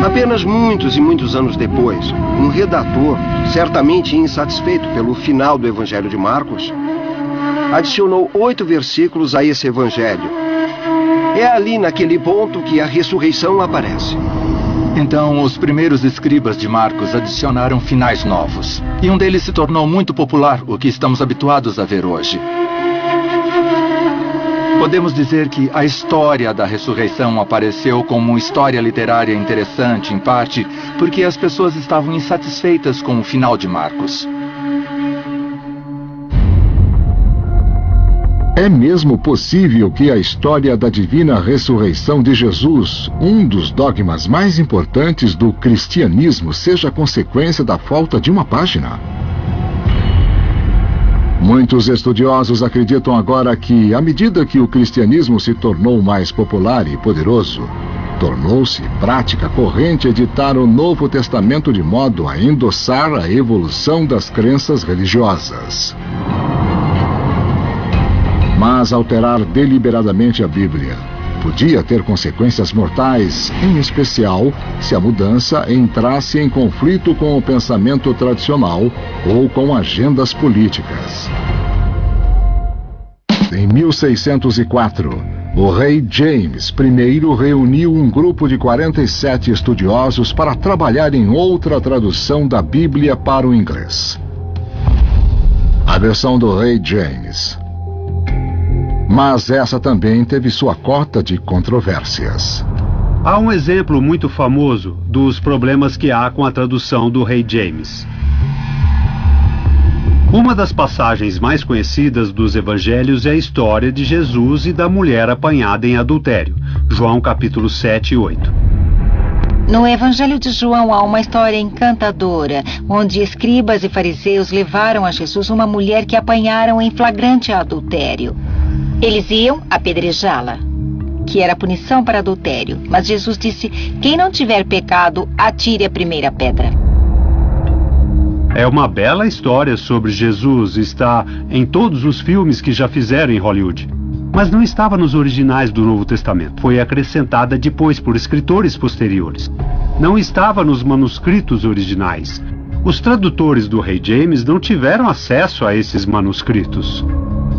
Apenas muitos e muitos anos depois, um redator, certamente insatisfeito pelo final do Evangelho de Marcos, adicionou 8 versículos a esse evangelho. É ali naquele ponto que a ressurreição aparece. Então, os primeiros escribas de Marcos adicionaram finais novos. E um deles se tornou muito popular, o que estamos habituados a ver hoje. Podemos dizer que a história da ressurreição apareceu como uma história literária interessante, em parte, porque as pessoas estavam insatisfeitas com o final de Marcos. É mesmo possível que a história da divina ressurreição de Jesus, um dos dogmas mais importantes do cristianismo, seja consequência da falta de uma página? Muitos estudiosos acreditam agora que, à medida que o cristianismo se tornou mais popular e poderoso, tornou-se prática corrente editar o Novo Testamento de modo a endossar a evolução das crenças religiosas. Mas alterar deliberadamente a Bíblia podia ter consequências mortais, em especial se a mudança entrasse em conflito com o pensamento tradicional ou com agendas políticas. Em 1604, o rei James I reuniu um grupo de 47 estudiosos para trabalhar em outra tradução da Bíblia para o inglês. A versão do rei James. Mas essa também teve sua cota de controvérsias. Há um exemplo muito famoso dos problemas que há com a tradução do rei James. Uma das passagens mais conhecidas dos evangelhos é a história de Jesus e da mulher apanhada em adultério. João capítulo 7 e 8. No Evangelho de João há uma história encantadora, onde escribas e fariseus levaram a Jesus uma mulher que apanharam em flagrante adultério. Eles iam apedrejá-la, que era a punição para adultério. Mas Jesus disse: quem não tiver pecado, atire a primeira pedra. É uma bela história sobre Jesus, está em todos os filmes que já fizeram em Hollywood. Mas não estava nos originais do Novo Testamento. Foi acrescentada depois por escritores posteriores. Não estava nos manuscritos originais. Os tradutores do rei James não tiveram acesso a esses manuscritos.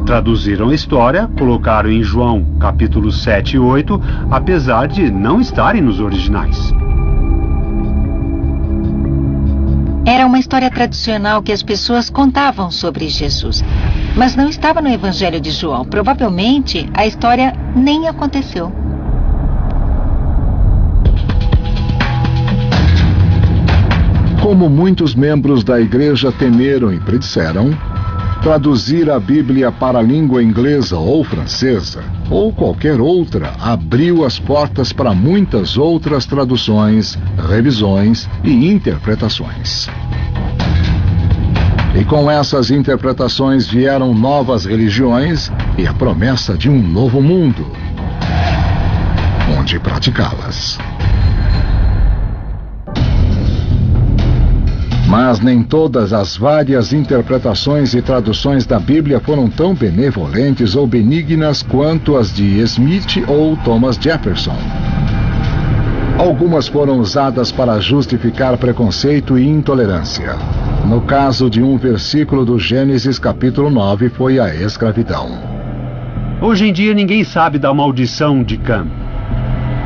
Traduziram a história, colocaram em João capítulos 7 e 8, apesar de não estarem nos originais. Era uma história tradicional que as pessoas contavam sobre Jesus, mas não estava no Evangelho de João. Provavelmente, a história nem aconteceu. Como muitos membros da igreja temeram e predisseram, traduzir a Bíblia para a língua inglesa ou francesa, ou qualquer outra, abriu as portas para muitas outras traduções, revisões e interpretações. E com essas interpretações vieram novas religiões e a promessa de um novo mundo, onde praticá-las. Mas nem todas as várias interpretações e traduções da Bíblia foram tão benevolentes ou benignas quanto as de Smith ou Thomas Jefferson. Algumas foram usadas para justificar preconceito e intolerância. No caso de um versículo do Gênesis capítulo 9 foi a escravidão. Hoje em dia ninguém sabe da maldição de Cã.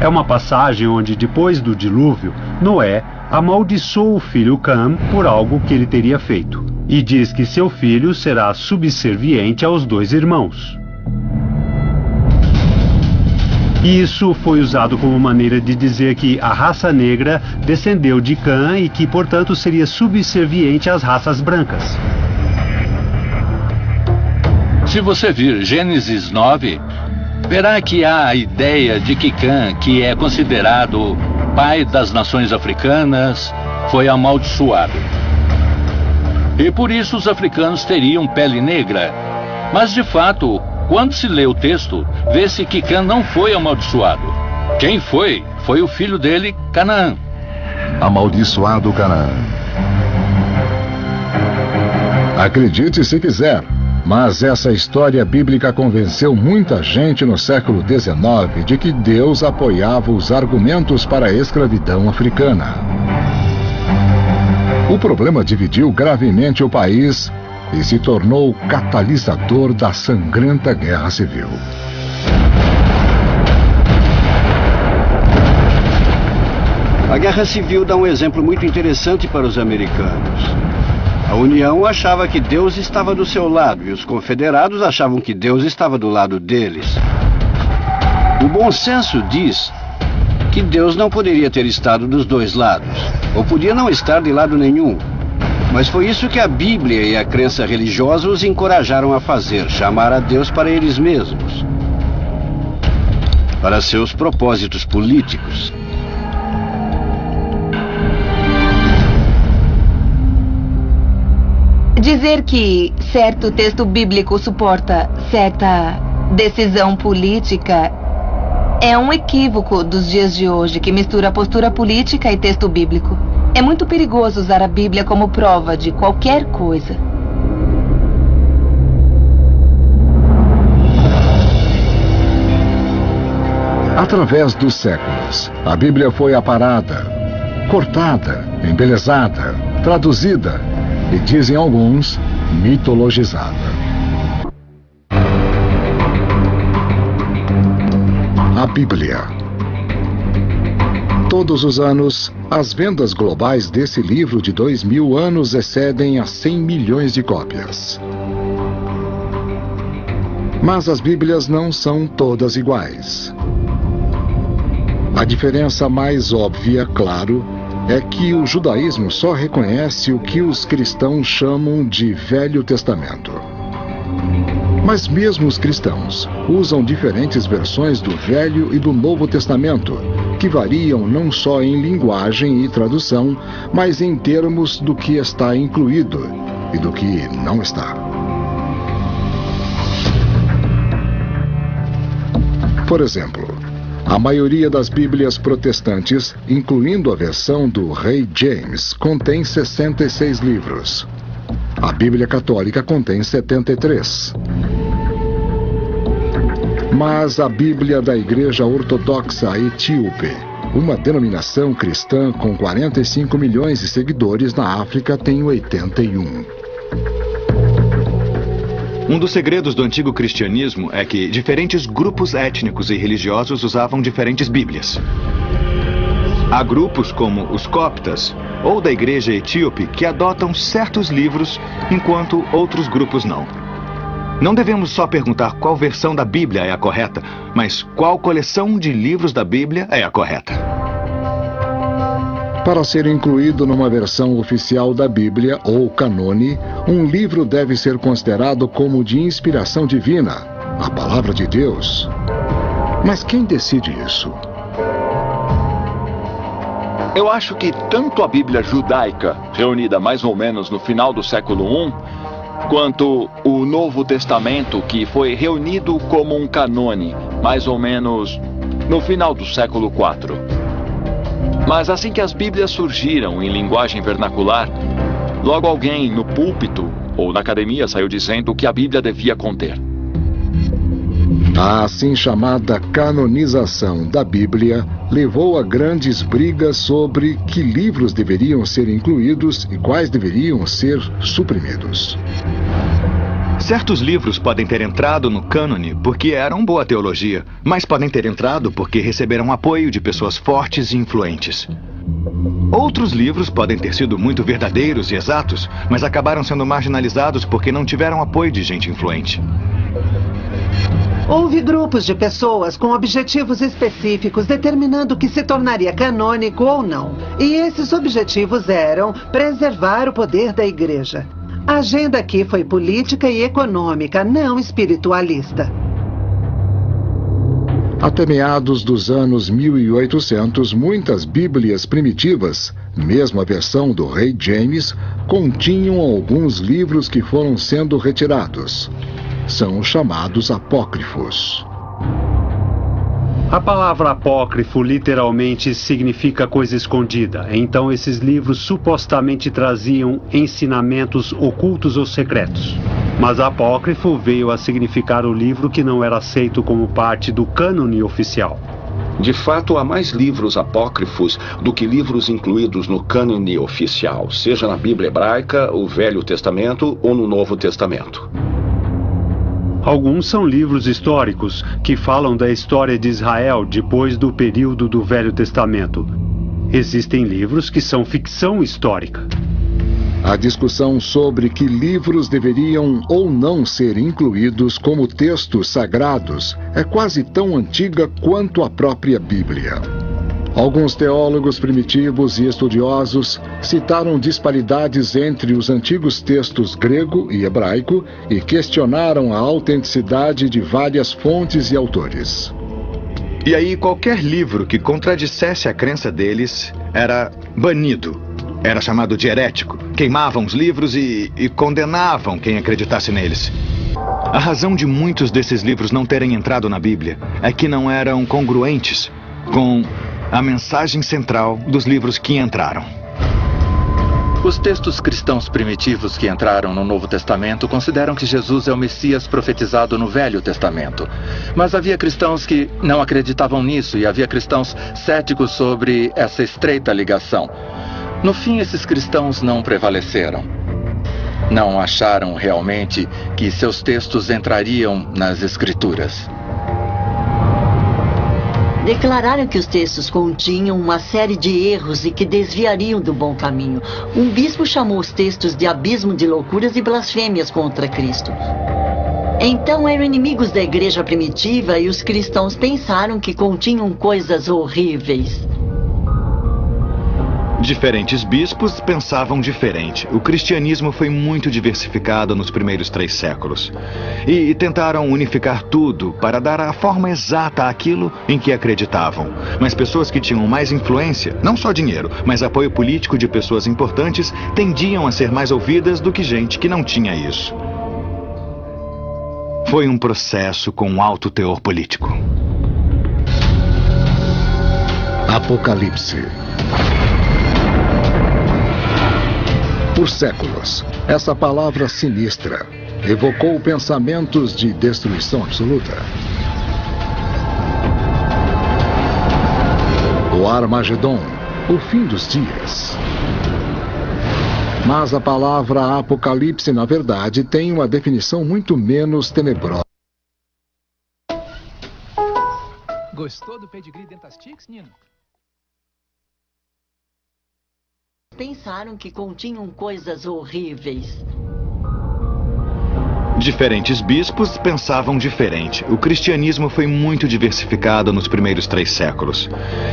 É uma passagem onde, depois do dilúvio, Noé amaldiçoou o filho Cã por algo que ele teria feito, e diz que seu filho será subserviente aos dois irmãos. Isso foi usado como maneira de dizer que a raça negra descendeu de Cã e que, portanto, seria subserviente às raças brancas. Se você vir Gênesis 9, verá que há a ideia de que Cã, que é considerado pai das nações africanas, foi amaldiçoado. E por isso os africanos teriam pele negra. Mas de fato, quando se lê o texto, vê-se que Cã não foi amaldiçoado. Quem foi? Foi o filho dele, Canaã. Amaldiçoado Canaã. Acredite se quiser, mas essa história bíblica convenceu muita gente no século XIX de que Deus apoiava os argumentos para a escravidão africana. O problema dividiu gravemente o país e se tornou catalisador da sangrenta guerra civil. A Guerra Civil dá um exemplo muito interessante para os americanos. A União achava que Deus estava do seu lado e os confederados achavam que Deus estava do lado deles. O bom senso diz que Deus não poderia ter estado dos dois lados, ou podia não estar de lado nenhum. Mas foi isso que a Bíblia e a crença religiosa os encorajaram a fazer, chamar a Deus para eles mesmos, para seus propósitos políticos. Dizer que certo texto bíblico suporta certa decisão política é um equívoco dos dias de hoje que mistura postura política e texto bíblico. É muito perigoso usar a Bíblia como prova de qualquer coisa. Através dos séculos, a Bíblia foi aparada, cortada, embelezada, traduzida e, dizem alguns, mitologizada. A Bíblia. Todos os anos, as vendas globais desse livro de 2000 anos excedem a 100 milhões de cópias. Mas as Bíblias não são todas iguais. A diferença mais óbvia, claro, é que o judaísmo só reconhece o que os cristãos chamam de Velho Testamento. Mas mesmo os cristãos usam diferentes versões do Velho e do Novo Testamento, que variam não só em linguagem e tradução, mas em termos do que está incluído e do que não está. Por exemplo, a maioria das Bíblias protestantes, incluindo a versão do Rei James, contém 66 livros. A Bíblia Católica contém 73. Mas a Bíblia da Igreja Ortodoxa Etíope, uma denominação cristã com 45 milhões de seguidores na África, tem 81. Um dos segredos do antigo cristianismo é que diferentes grupos étnicos e religiosos usavam diferentes bíblias. Há grupos como os coptas ou da igreja etíope que adotam certos livros, enquanto outros grupos não. Não devemos só perguntar qual versão da Bíblia é a correta, mas qual coleção de livros da Bíblia é a correta. Para ser incluído numa versão oficial da Bíblia, ou canone, um livro deve ser considerado como de inspiração divina, a palavra de Deus. Mas quem decide isso? Eu acho que tanto a Bíblia judaica, reunida mais ou menos no final do século I, quanto o Novo Testamento, que foi reunido como um canone, mais ou menos no final do século IV. Mas assim que as Bíblias surgiram em linguagem vernacular, logo alguém no púlpito ou na academia saiu dizendo o que a Bíblia devia conter. A assim chamada canonização da Bíblia levou a grandes brigas sobre que livros deveriam ser incluídos e quais deveriam ser suprimidos. Certos livros podem ter entrado no cânone porque eram boa teologia, mas podem ter entrado porque receberam apoio de pessoas fortes e influentes. Outros livros podem ter sido muito verdadeiros e exatos, mas acabaram sendo marginalizados porque não tiveram apoio de gente influente. Houve grupos de pessoas com objetivos específicos determinando o que se tornaria canônico ou não. E esses objetivos eram preservar o poder da igreja. A agenda aqui foi política e econômica, não espiritualista. Até meados dos anos 1800, muitas bíblias primitivas, mesmo a versão do rei James, continham alguns livros que foram sendo retirados. São chamados apócrifos. A palavra apócrifo literalmente significa coisa escondida. Então esses livros supostamente traziam ensinamentos ocultos ou secretos. Mas apócrifo veio a significar o livro que não era aceito como parte do cânone oficial. De fato, há mais livros apócrifos do que livros incluídos no cânone oficial, seja na Bíblia hebraica, o Velho Testamento ou no Novo Testamento. Alguns são livros históricos que falam da história de Israel depois do período do Velho Testamento. Existem livros que são ficção histórica. A discussão sobre que livros deveriam ou não ser incluídos como textos sagrados é quase tão antiga quanto a própria Bíblia. Alguns teólogos primitivos e estudiosos citaram disparidades entre os antigos textos grego e hebraico e questionaram a autenticidade de várias fontes e autores. E aí qualquer livro que contradissesse a crença deles era banido. Era chamado de herético. Queimavam os livros e condenavam quem acreditasse neles. A razão de muitos desses livros não terem entrado na Bíblia é que não eram congruentes com a mensagem central dos livros que entraram. Os textos cristãos primitivos que entraram no Novo Testamento consideram que Jesus é o Messias profetizado no Velho Testamento. Mas havia cristãos que não acreditavam nisso e havia cristãos céticos sobre essa estreita ligação. No fim, esses cristãos não prevaleceram. Não acharam realmente que seus textos entrariam nas Escrituras. Declararam que os textos continham uma série de erros e que desviariam do bom caminho. Um bispo chamou os textos de abismo de loucuras e blasfêmias contra Cristo. Então eram inimigos da igreja primitiva e os cristãos pensaram que continham coisas horríveis. Diferentes bispos pensavam diferente. O cristianismo foi muito diversificado nos primeiros 3 séculos. E tentaram unificar tudo para dar a forma exata àquilo em que acreditavam. Mas pessoas que tinham mais influência, não só dinheiro, mas apoio político de pessoas importantes, tendiam a ser mais ouvidas do que gente que não tinha isso. Foi um processo com alto teor político. Apocalipse. Por séculos, essa palavra sinistra evocou pensamentos de destruição absoluta. O Armagedon, o fim dos dias. Mas a palavra Apocalipse, na verdade, tem uma definição muito menos tenebrosa. Gostou do pedigree Dentastix, Nino? Pensaram que continham coisas horríveis. Diferentes bispos pensavam diferente. O cristianismo foi muito diversificado nos primeiros 3 séculos.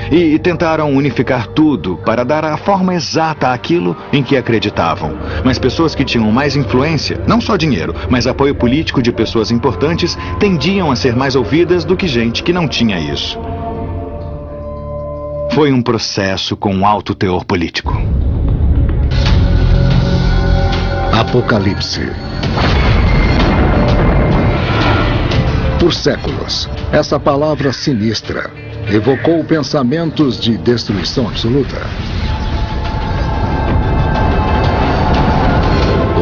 E tentaram unificar tudo para dar a forma exata àquilo em que acreditavam. Mas pessoas que tinham mais influência, não só dinheiro, mas apoio político de pessoas importantes, tendiam a ser mais ouvidas do que gente que não tinha isso. Foi um processo com alto teor político. Apocalipse. Por séculos, essa palavra sinistra evocou pensamentos de destruição absoluta.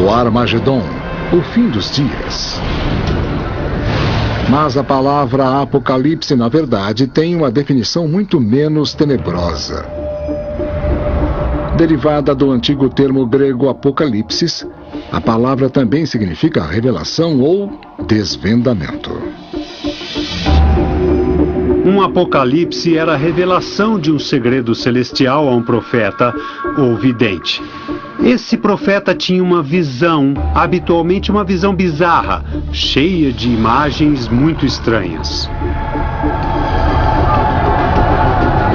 O Armagedon, o fim dos dias. Mas a palavra Apocalipse, na verdade, tem uma definição muito menos tenebrosa. Derivada do antigo termo grego apocalipsis, a palavra também significa revelação ou desvendamento. Um apocalipse era a revelação de um segredo celestial a um profeta ou vidente. Esse profeta tinha uma visão, habitualmente uma visão bizarra, cheia de imagens muito estranhas.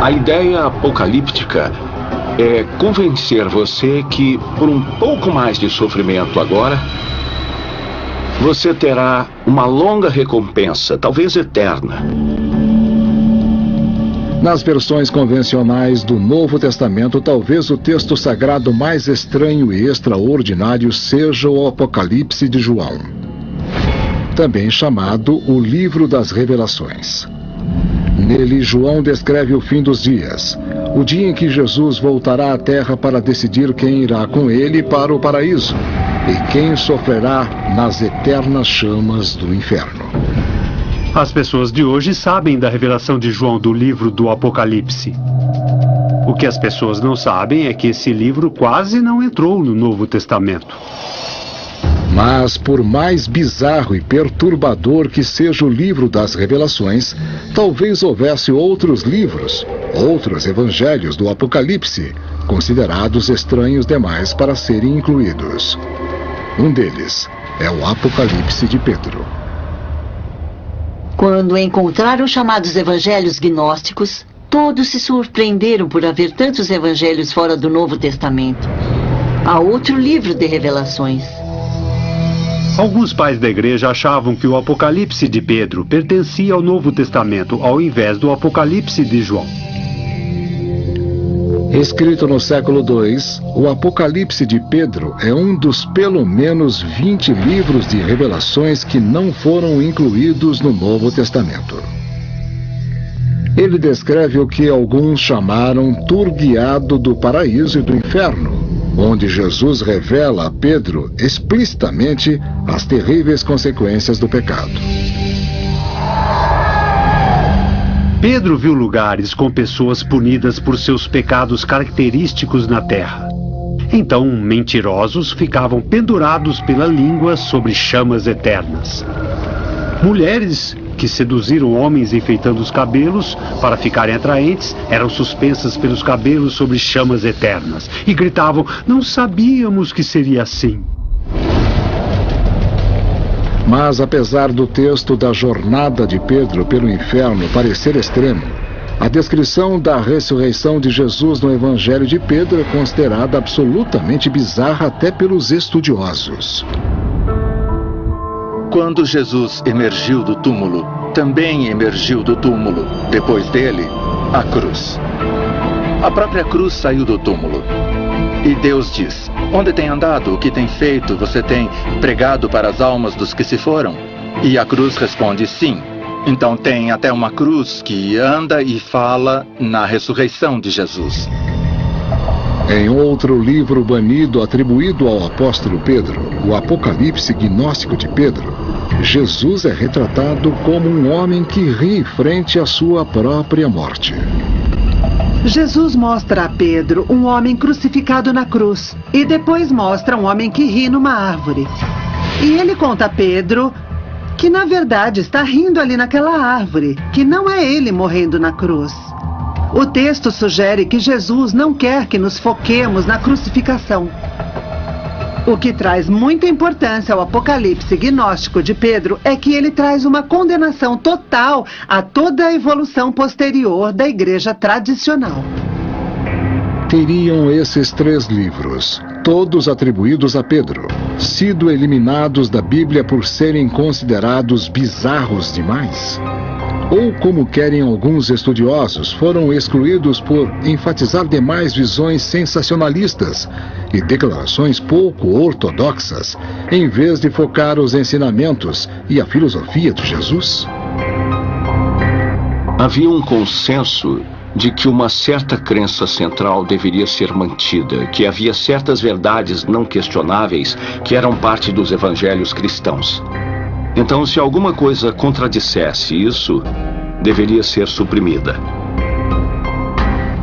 A ideia apocalíptica é convencer você que, por um pouco mais de sofrimento agora, você terá uma longa recompensa, talvez eterna. Nas versões convencionais do Novo Testamento, talvez o texto sagrado mais estranho e extraordinário seja o Apocalipse de João, também chamado o Livro das Revelações. Nele, João descreve o fim dos dias, o dia em que Jesus voltará à terra para decidir quem irá com ele para o paraíso e quem sofrerá nas eternas chamas do inferno. As pessoas de hoje sabem da revelação de João do livro do Apocalipse. O que as pessoas não sabem é que esse livro quase não entrou no Novo Testamento. Mas, por mais bizarro e perturbador que seja o livro das revelações, talvez houvesse outros livros, outros evangelhos do Apocalipse, considerados estranhos demais para serem incluídos. Um deles é o Apocalipse de Pedro. Quando encontraram os chamados evangelhos gnósticos, todos se surpreenderam por haver tantos evangelhos fora do Novo Testamento. Há outro livro de revelações. Alguns pais da igreja achavam que o Apocalipse de Pedro pertencia ao Novo Testamento, ao invés do Apocalipse de João. Escrito no século II, o Apocalipse de Pedro é um dos pelo menos 20 livros de revelações que não foram incluídos no Novo Testamento. Ele descreve o que alguns chamaram tour guiado do paraíso e do inferno, onde Jesus revela a Pedro explicitamente as terríveis consequências do pecado. Pedro viu lugares com pessoas punidas por seus pecados característicos na terra. Então, mentirosos ficavam pendurados pela língua sobre chamas eternas. Mulheres que seduziram homens enfeitando os cabelos para ficarem atraentes eram suspensas pelos cabelos sobre chamas eternas e gritavam: "Não sabíamos que seria assim." Mas apesar do texto da jornada de Pedro pelo inferno parecer extremo, a descrição da ressurreição de Jesus no Evangelho de Pedro é considerada absolutamente bizarra até pelos estudiosos. Quando Jesus emergiu do túmulo, também emergiu do túmulo, depois dele, a cruz. A própria cruz saiu do túmulo. E Deus diz: "Onde tem andado? O que tem feito? Você tem pregado para as almas dos que se foram?" E a cruz responde: "Sim." Então tem até uma cruz que anda e fala na ressurreição de Jesus. Em outro livro banido atribuído ao apóstolo Pedro, o Apocalipse gnóstico de Pedro, Jesus é retratado como um homem que ri frente à sua própria morte. Jesus mostra a Pedro um homem crucificado na cruz e depois mostra um homem que ri numa árvore. E ele conta a Pedro que na verdade está rindo ali naquela árvore, que não é ele morrendo na cruz. O texto sugere que Jesus não quer que nos foquemos na crucificação. O que traz muita importância ao apocalipse gnóstico de Pedro é que ele traz uma condenação total a toda a evolução posterior da igreja tradicional. Teriam esses 3 livros, todos atribuídos a Pedro, sido eliminados da Bíblia por serem considerados bizarros demais? Ou, como querem alguns estudiosos, foram excluídos por enfatizar demais visões sensacionalistas e declarações pouco ortodoxas, em vez de focar os ensinamentos e a filosofia de Jesus? Havia um consenso de que uma certa crença central deveria ser mantida, que havia certas verdades não questionáveis que eram parte dos evangelhos cristãos. Então, se alguma coisa contradissesse isso, deveria ser suprimida.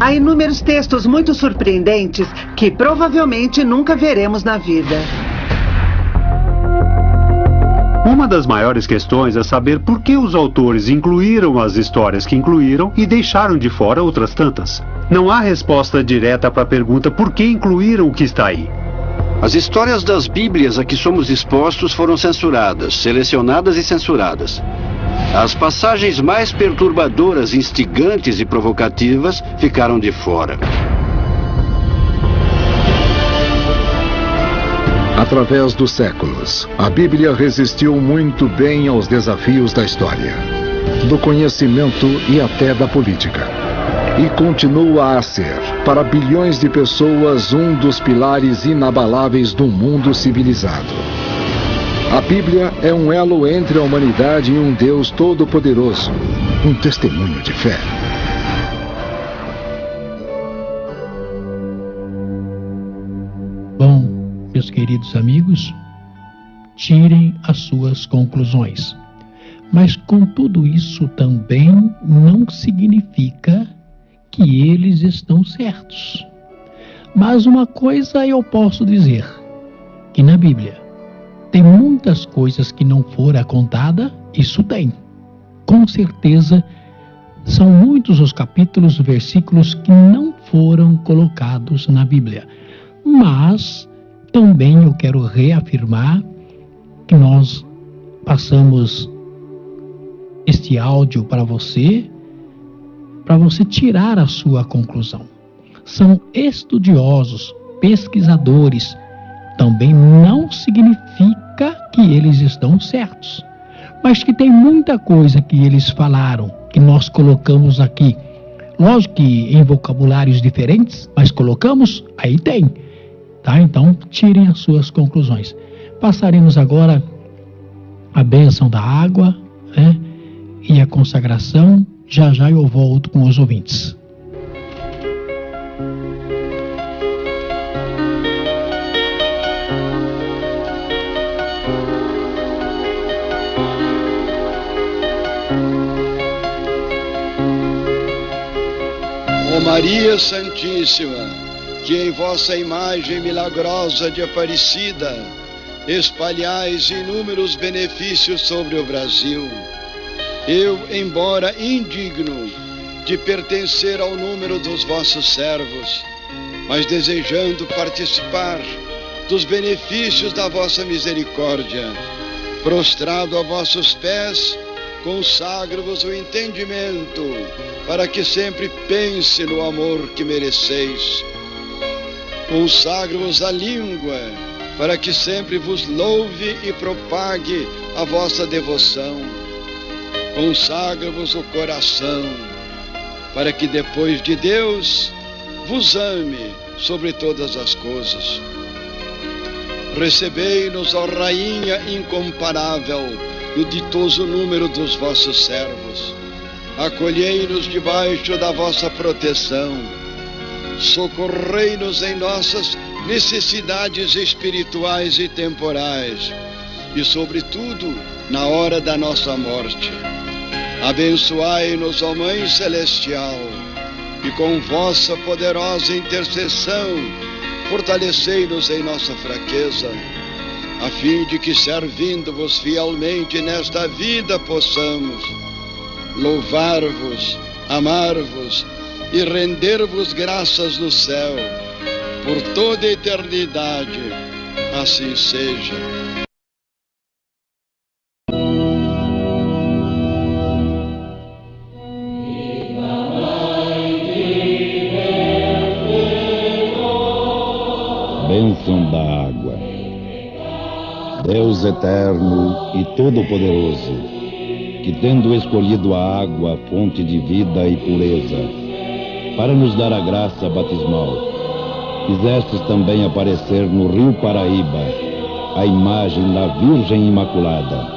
Há inúmeros textos muito surpreendentes que provavelmente nunca veremos na vida. Uma das maiores questões é saber por que os autores incluíram as histórias que incluíram e deixaram de fora outras tantas. Não há resposta direta para a pergunta por que incluíram o que está aí. As histórias das Bíblias a que somos expostos foram censuradas, selecionadas e censuradas. As passagens mais perturbadoras, instigantes e provocativas ficaram de fora. Através dos séculos, a Bíblia resistiu muito bem aos desafios da história, do conhecimento e até da política. E continua a ser, para bilhões de pessoas, um dos pilares inabaláveis do mundo civilizado. A Bíblia é um elo entre a humanidade e um Deus todo-poderoso, um testemunho de fé. Bom, meus queridos amigos, tirem as suas conclusões. Mas com tudo isso também não significa que eles estão certos. Mas uma coisa eu posso dizer, que na Bíblia tem muitas coisas que não foram contadas, isso tem. Com certeza, são muitos os capítulos, versículos que não foram colocados na Bíblia. Mas também eu quero reafirmar que nós passamos este áudio para você tirar a sua conclusão. São estudiosos, pesquisadores, também não significa que eles estão certos, mas que tem muita coisa que eles falaram, que nós colocamos aqui. Lógico que em vocabulários diferentes, mas colocamos, aí tem. Tá? Então, tirem as suas conclusões. Passaremos agora a bênção da água, né? E a consagração. Já já eu volto com os ouvintes. Ó Maria Santíssima, que em vossa imagem milagrosa de Aparecida espalhais inúmeros benefícios sobre o Brasil, eu, embora indigno de pertencer ao número dos vossos servos, mas desejando participar dos benefícios da vossa misericórdia, prostrado a vossos pés, consagro-vos o entendimento, para que sempre pense no amor que mereceis. Consagro-vos a língua, para que sempre vos louve e propague a vossa devoção. Consagro-vos o coração, para que depois de Deus vos ame sobre todas as coisas. Recebei-nos, ó Rainha incomparável, no ditoso número dos vossos servos. Acolhei-nos debaixo da vossa proteção. Socorrei-nos em nossas necessidades espirituais e temporais, e sobretudo na hora da nossa morte. Abençoai-nos, ó Mãe Celestial, e com vossa poderosa intercessão, fortalecei-nos em nossa fraqueza, a fim de que, servindo-vos fielmente nesta vida, possamos louvar-vos, amar-vos e render-vos graças no céu, por toda a eternidade. Assim seja. Bênção da água. Deus eterno e todo-poderoso, que tendo escolhido a água, fonte de vida e pureza, para nos dar a graça batismal, fizestes também aparecer no rio Paraíba a imagem da Virgem Imaculada.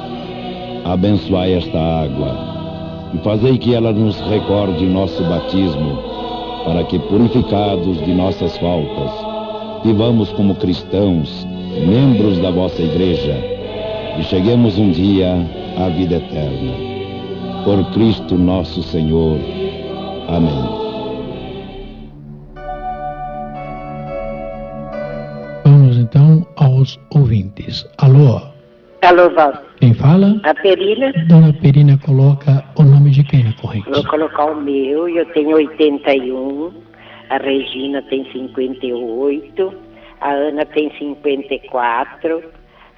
Abençoai esta água e fazei que ela nos recorde nosso batismo, para que, purificados de nossas faltas, vivamos como cristãos, membros da vossa igreja, e cheguemos um dia à vida eterna. Por Cristo nosso Senhor. Amém. Vamos então aos ouvintes. Alô? Alô, Valdo. Quem fala? A Perina. Dona Perina, coloca o nome de quem na corrente? Vou colocar o meu, eu tenho 81, a Regina tem 58, a Ana tem 54,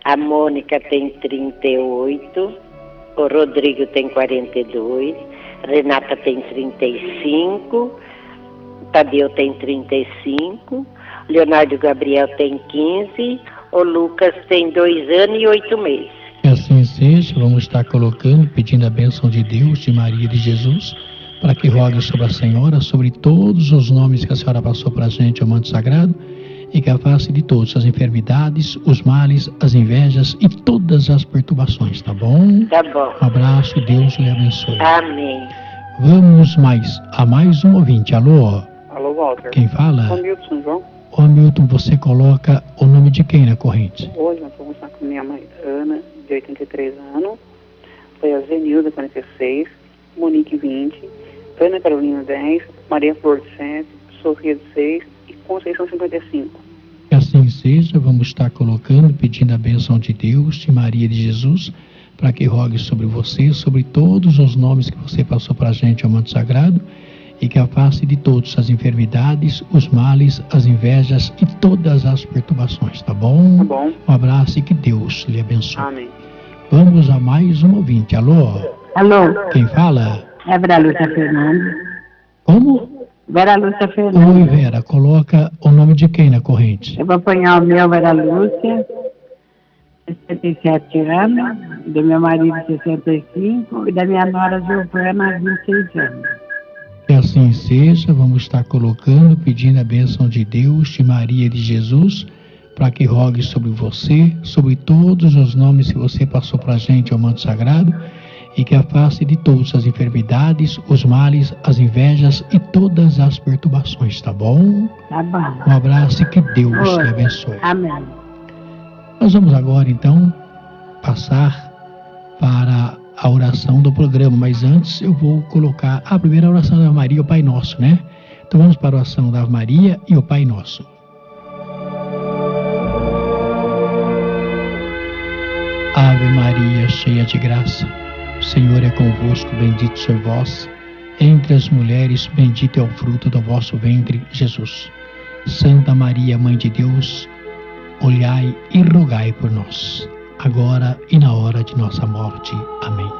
a Mônica tem 38, o Rodrigo tem 42, a Renata tem 35, o Tadeu tem 35, Leonardo Gabriel tem 15, o Lucas tem 2 anos e 8 meses. Que assim seja, vamos estar colocando, pedindo a bênção de Deus, de Maria e de Jesus, para que rogue sobre a Senhora, sobre todos os nomes que a Senhora passou para a gente, ao manto sagrado, e que afaste de todas as enfermidades, os males, as invejas e todas as perturbações, tá bom? Tá bom. Um abraço, Deus lhe abençoe. Amém. Vamos a mais um ouvinte. Alô? Alô, Walter. Quem fala? Hamilton, João. Ô, Hamilton, você coloca o nome de quem na corrente? Hoje nós vamos estar com minha mãe, Ana, de 83 anos, foi a Zenilda, 46, Monique, 20, Ana Carolina, 10, Maria Flor, 7, Sofia, 6 e Conceição, 55. Que assim seja, vamos estar colocando, pedindo a bênção de Deus, de Maria e de Jesus, para que rogue sobre você, sobre todos os nomes que você passou para a gente ao manto sagrado, e que afaste de todas as enfermidades, os males, as invejas e todas as perturbações, tá bom? Tá bom. Um abraço e que Deus lhe abençoe. Amém. Vamos a mais um ouvinte. Alô? Alô? Quem fala? É Vera Lúcia Fernandes. Como? Vera Lúcia Fernandes. Oi, Vera, coloca o nome de quem na corrente? Eu vou apanhar o meu, Vera Lúcia, 67 anos, do meu marido, 65, e da minha nora, Giovana, 26 anos. Que assim seja, vamos estar colocando, pedindo a bênção de Deus, de Maria e de Jesus, para que rogue sobre você, sobre todos os nomes que você passou para a gente ao manto sagrado, e que afaste de todas as enfermidades, os males, as invejas e todas as perturbações, tá bom? Tá bom. Um abraço e que Deus lhe abençoe. Amém. Nós vamos agora, então, passar para a oração do programa, mas antes eu vou colocar a primeira oração da Ave Maria e o Pai Nosso, né? Então vamos para a oração da Ave Maria e o Pai Nosso. Ave Maria, cheia de graça, o Senhor é convosco, bendito sois vós, entre as mulheres, bendito é o fruto do vosso ventre, Jesus. Santa Maria, Mãe de Deus, olhai e rogai por nós, agora e na hora de nossa morte. Amém.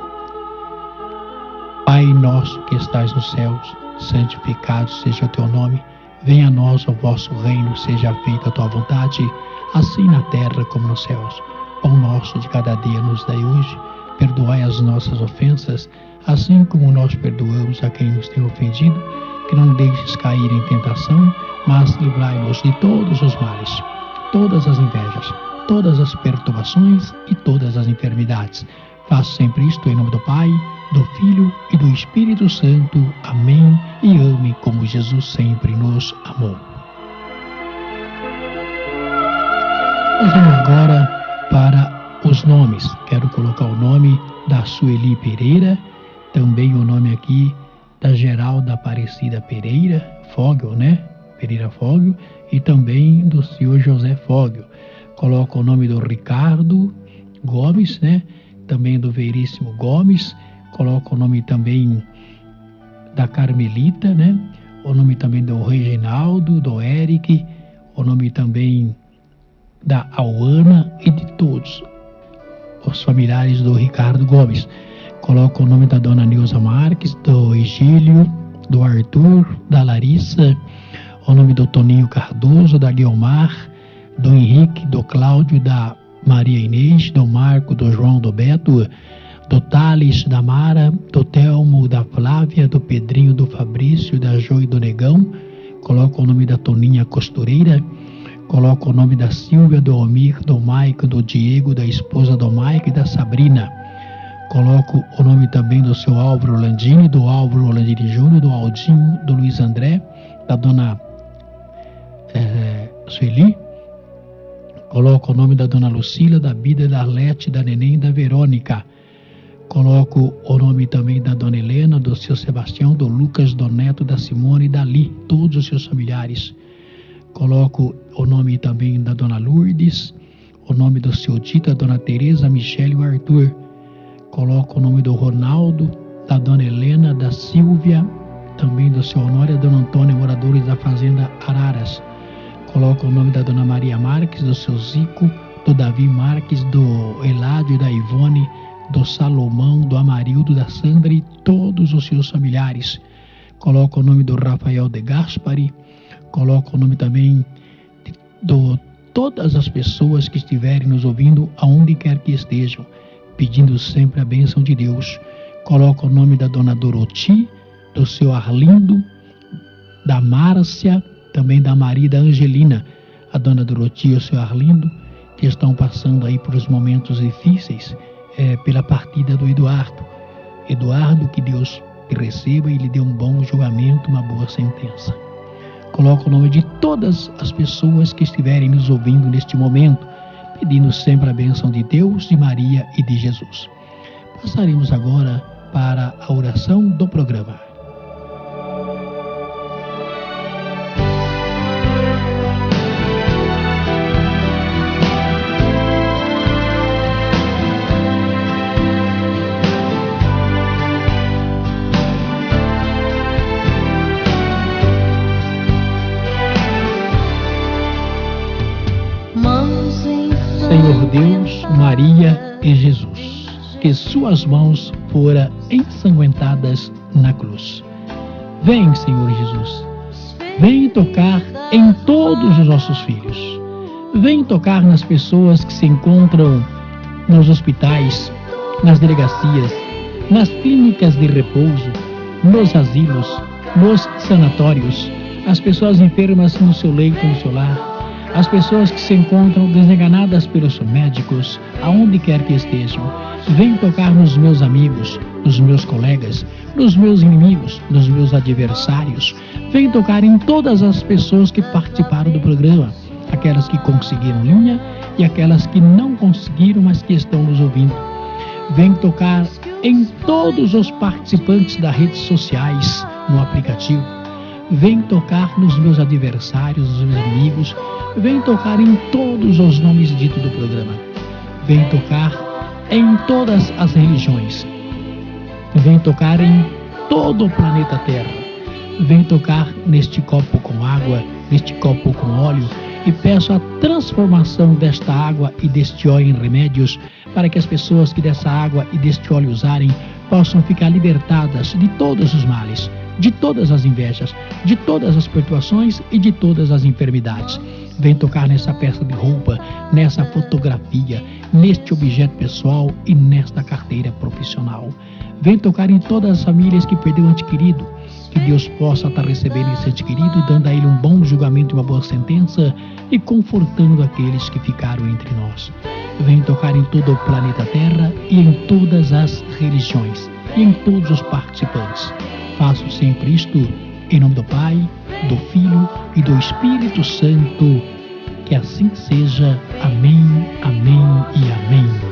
Pai nosso que estais nos céus, santificado seja o teu nome, venha a nós o vosso reino, seja feita a tua vontade, assim na terra como nos céus. Pão nosso de cada dia nos dai hoje, perdoai as nossas ofensas, assim como nós perdoamos a quem nos tem ofendido, que não deixes cair em tentação, mas livrai-nos de todos os males, todas as invejas, todas as perturbações e todas as enfermidades. Faço sempre isto em nome do Pai, do Filho e do Espírito Santo. Amém. E ame como Jesus sempre nos amou. Nós vamos agora para os nomes. Quero colocar o nome da Sueli Pereira, também o nome aqui da Geralda Aparecida Pereira Fogel, né? Pereira Fogel, e também do senhor José Fogel. Coloca o nome do Ricardo Gomes, né? Também do Veríssimo Gomes. Coloca o nome também da Carmelita, né? O nome também do Reginaldo, do Eric, o nome também da Auana e de todos os familiares do Ricardo Gomes. Coloca o nome da dona Neuza Marques, do Egílio, do Arthur, da Larissa, o nome do Toninho Cardoso, da Guiomar, do Henrique, do Cláudio, da Maria Inês, do Marco, do João, do Beto, do Thales, da Mara, do Telmo, da Flávia, do Pedrinho, do Fabrício, da Jo e do Negão. Coloca o nome da Toninha Costureira. Coloca o nome da Silvia, do Omir, do Maico, do Diego, da esposa do Maico e da Sabrina. Coloco o nome também do seu Álvaro Landini, do Álvaro Landini Júnior, do Aldinho, do Luiz André, da dona Sueli. Coloco o nome da dona Lucila, da Bida, da Arlete, da Neném e da Verônica. Coloco o nome também da dona Helena, do seu Sebastião, do Lucas, do Neto, da Simone e da Li, todos os seus familiares. Coloco o nome também da dona Lourdes, o nome do seu Tito, da dona Tereza, a Michele e o Arthur. Coloco o nome do Ronaldo, da dona Helena, da Silvia, também do seu Honório e da dona Antônia, moradores da fazenda Araras. Coloco o nome da dona Maria Marques, do seu Zico, do Davi Marques, do Eládio e da Ivone, do Salomão, do Amarildo, da Sandra e todos os seus familiares. Coloco o nome do Rafael de Gaspari. Coloco o nome também de todas as pessoas que estiverem nos ouvindo, aonde quer que estejam, pedindo sempre a bênção de Deus. Coloco o nome da dona Doroti, do seu Arlindo, da Márcia, também da Maria e da Angelina, a dona Doroti e o seu Arlindo, que estão passando aí por os momentos difíceis, pela partida do Eduardo. Eduardo, que Deus receba e lhe dê um bom julgamento, uma boa sentença. Coloco o nome de todas as pessoas que estiverem nos ouvindo neste momento, pedindo sempre a bênção de Deus, de Maria e de Jesus. Passaremos agora para a oração do programa. Senhor Deus, Maria e Jesus, que suas mãos foram ensanguentadas na cruz. Vem, Senhor Jesus, vem tocar em todos os nossos filhos. Vem tocar nas pessoas que se encontram nos hospitais, nas delegacias, nas clínicas de repouso, nos asilos, nos sanatórios, as pessoas enfermas no seu leito, no seu lar, as pessoas que se encontram desenganadas pelos médicos, aonde quer que estejam. Vem tocar nos meus amigos, nos meus colegas, nos meus inimigos, nos meus adversários. Vem tocar em todas as pessoas que participaram do programa, aquelas que conseguiram linha e aquelas que não conseguiram, mas que estão nos ouvindo. Vem tocar em todos os participantes das redes sociais, no aplicativo. Vem tocar nos meus adversários, nos meus amigos. Vem tocar em todos os nomes ditos do programa. Vem tocar em todas as religiões. Vem tocar em todo o planeta Terra. Vem tocar neste copo com água, neste copo com óleo, e peço a transformação desta água e deste óleo em remédios, para que as pessoas que dessa água e deste óleo usarem possam ficar libertadas de todos os males, de todas as invejas, de todas as perturbações e de todas as enfermidades. Vem tocar nessa peça de roupa, nessa fotografia, neste objeto pessoal e nesta carteira profissional. Vem tocar em todas as famílias que perderam um ente querido. Que Deus possa estar recebendo esse ente querido, dando a ele um bom julgamento e uma boa sentença e confortando aqueles que ficaram entre nós. Vem tocar em todo o planeta Terra e em todas as religiões e em todos os participantes. Faço sempre isto em nome do Pai, do Filho e do Espírito Santo. Que assim seja. Amém, amém e amém.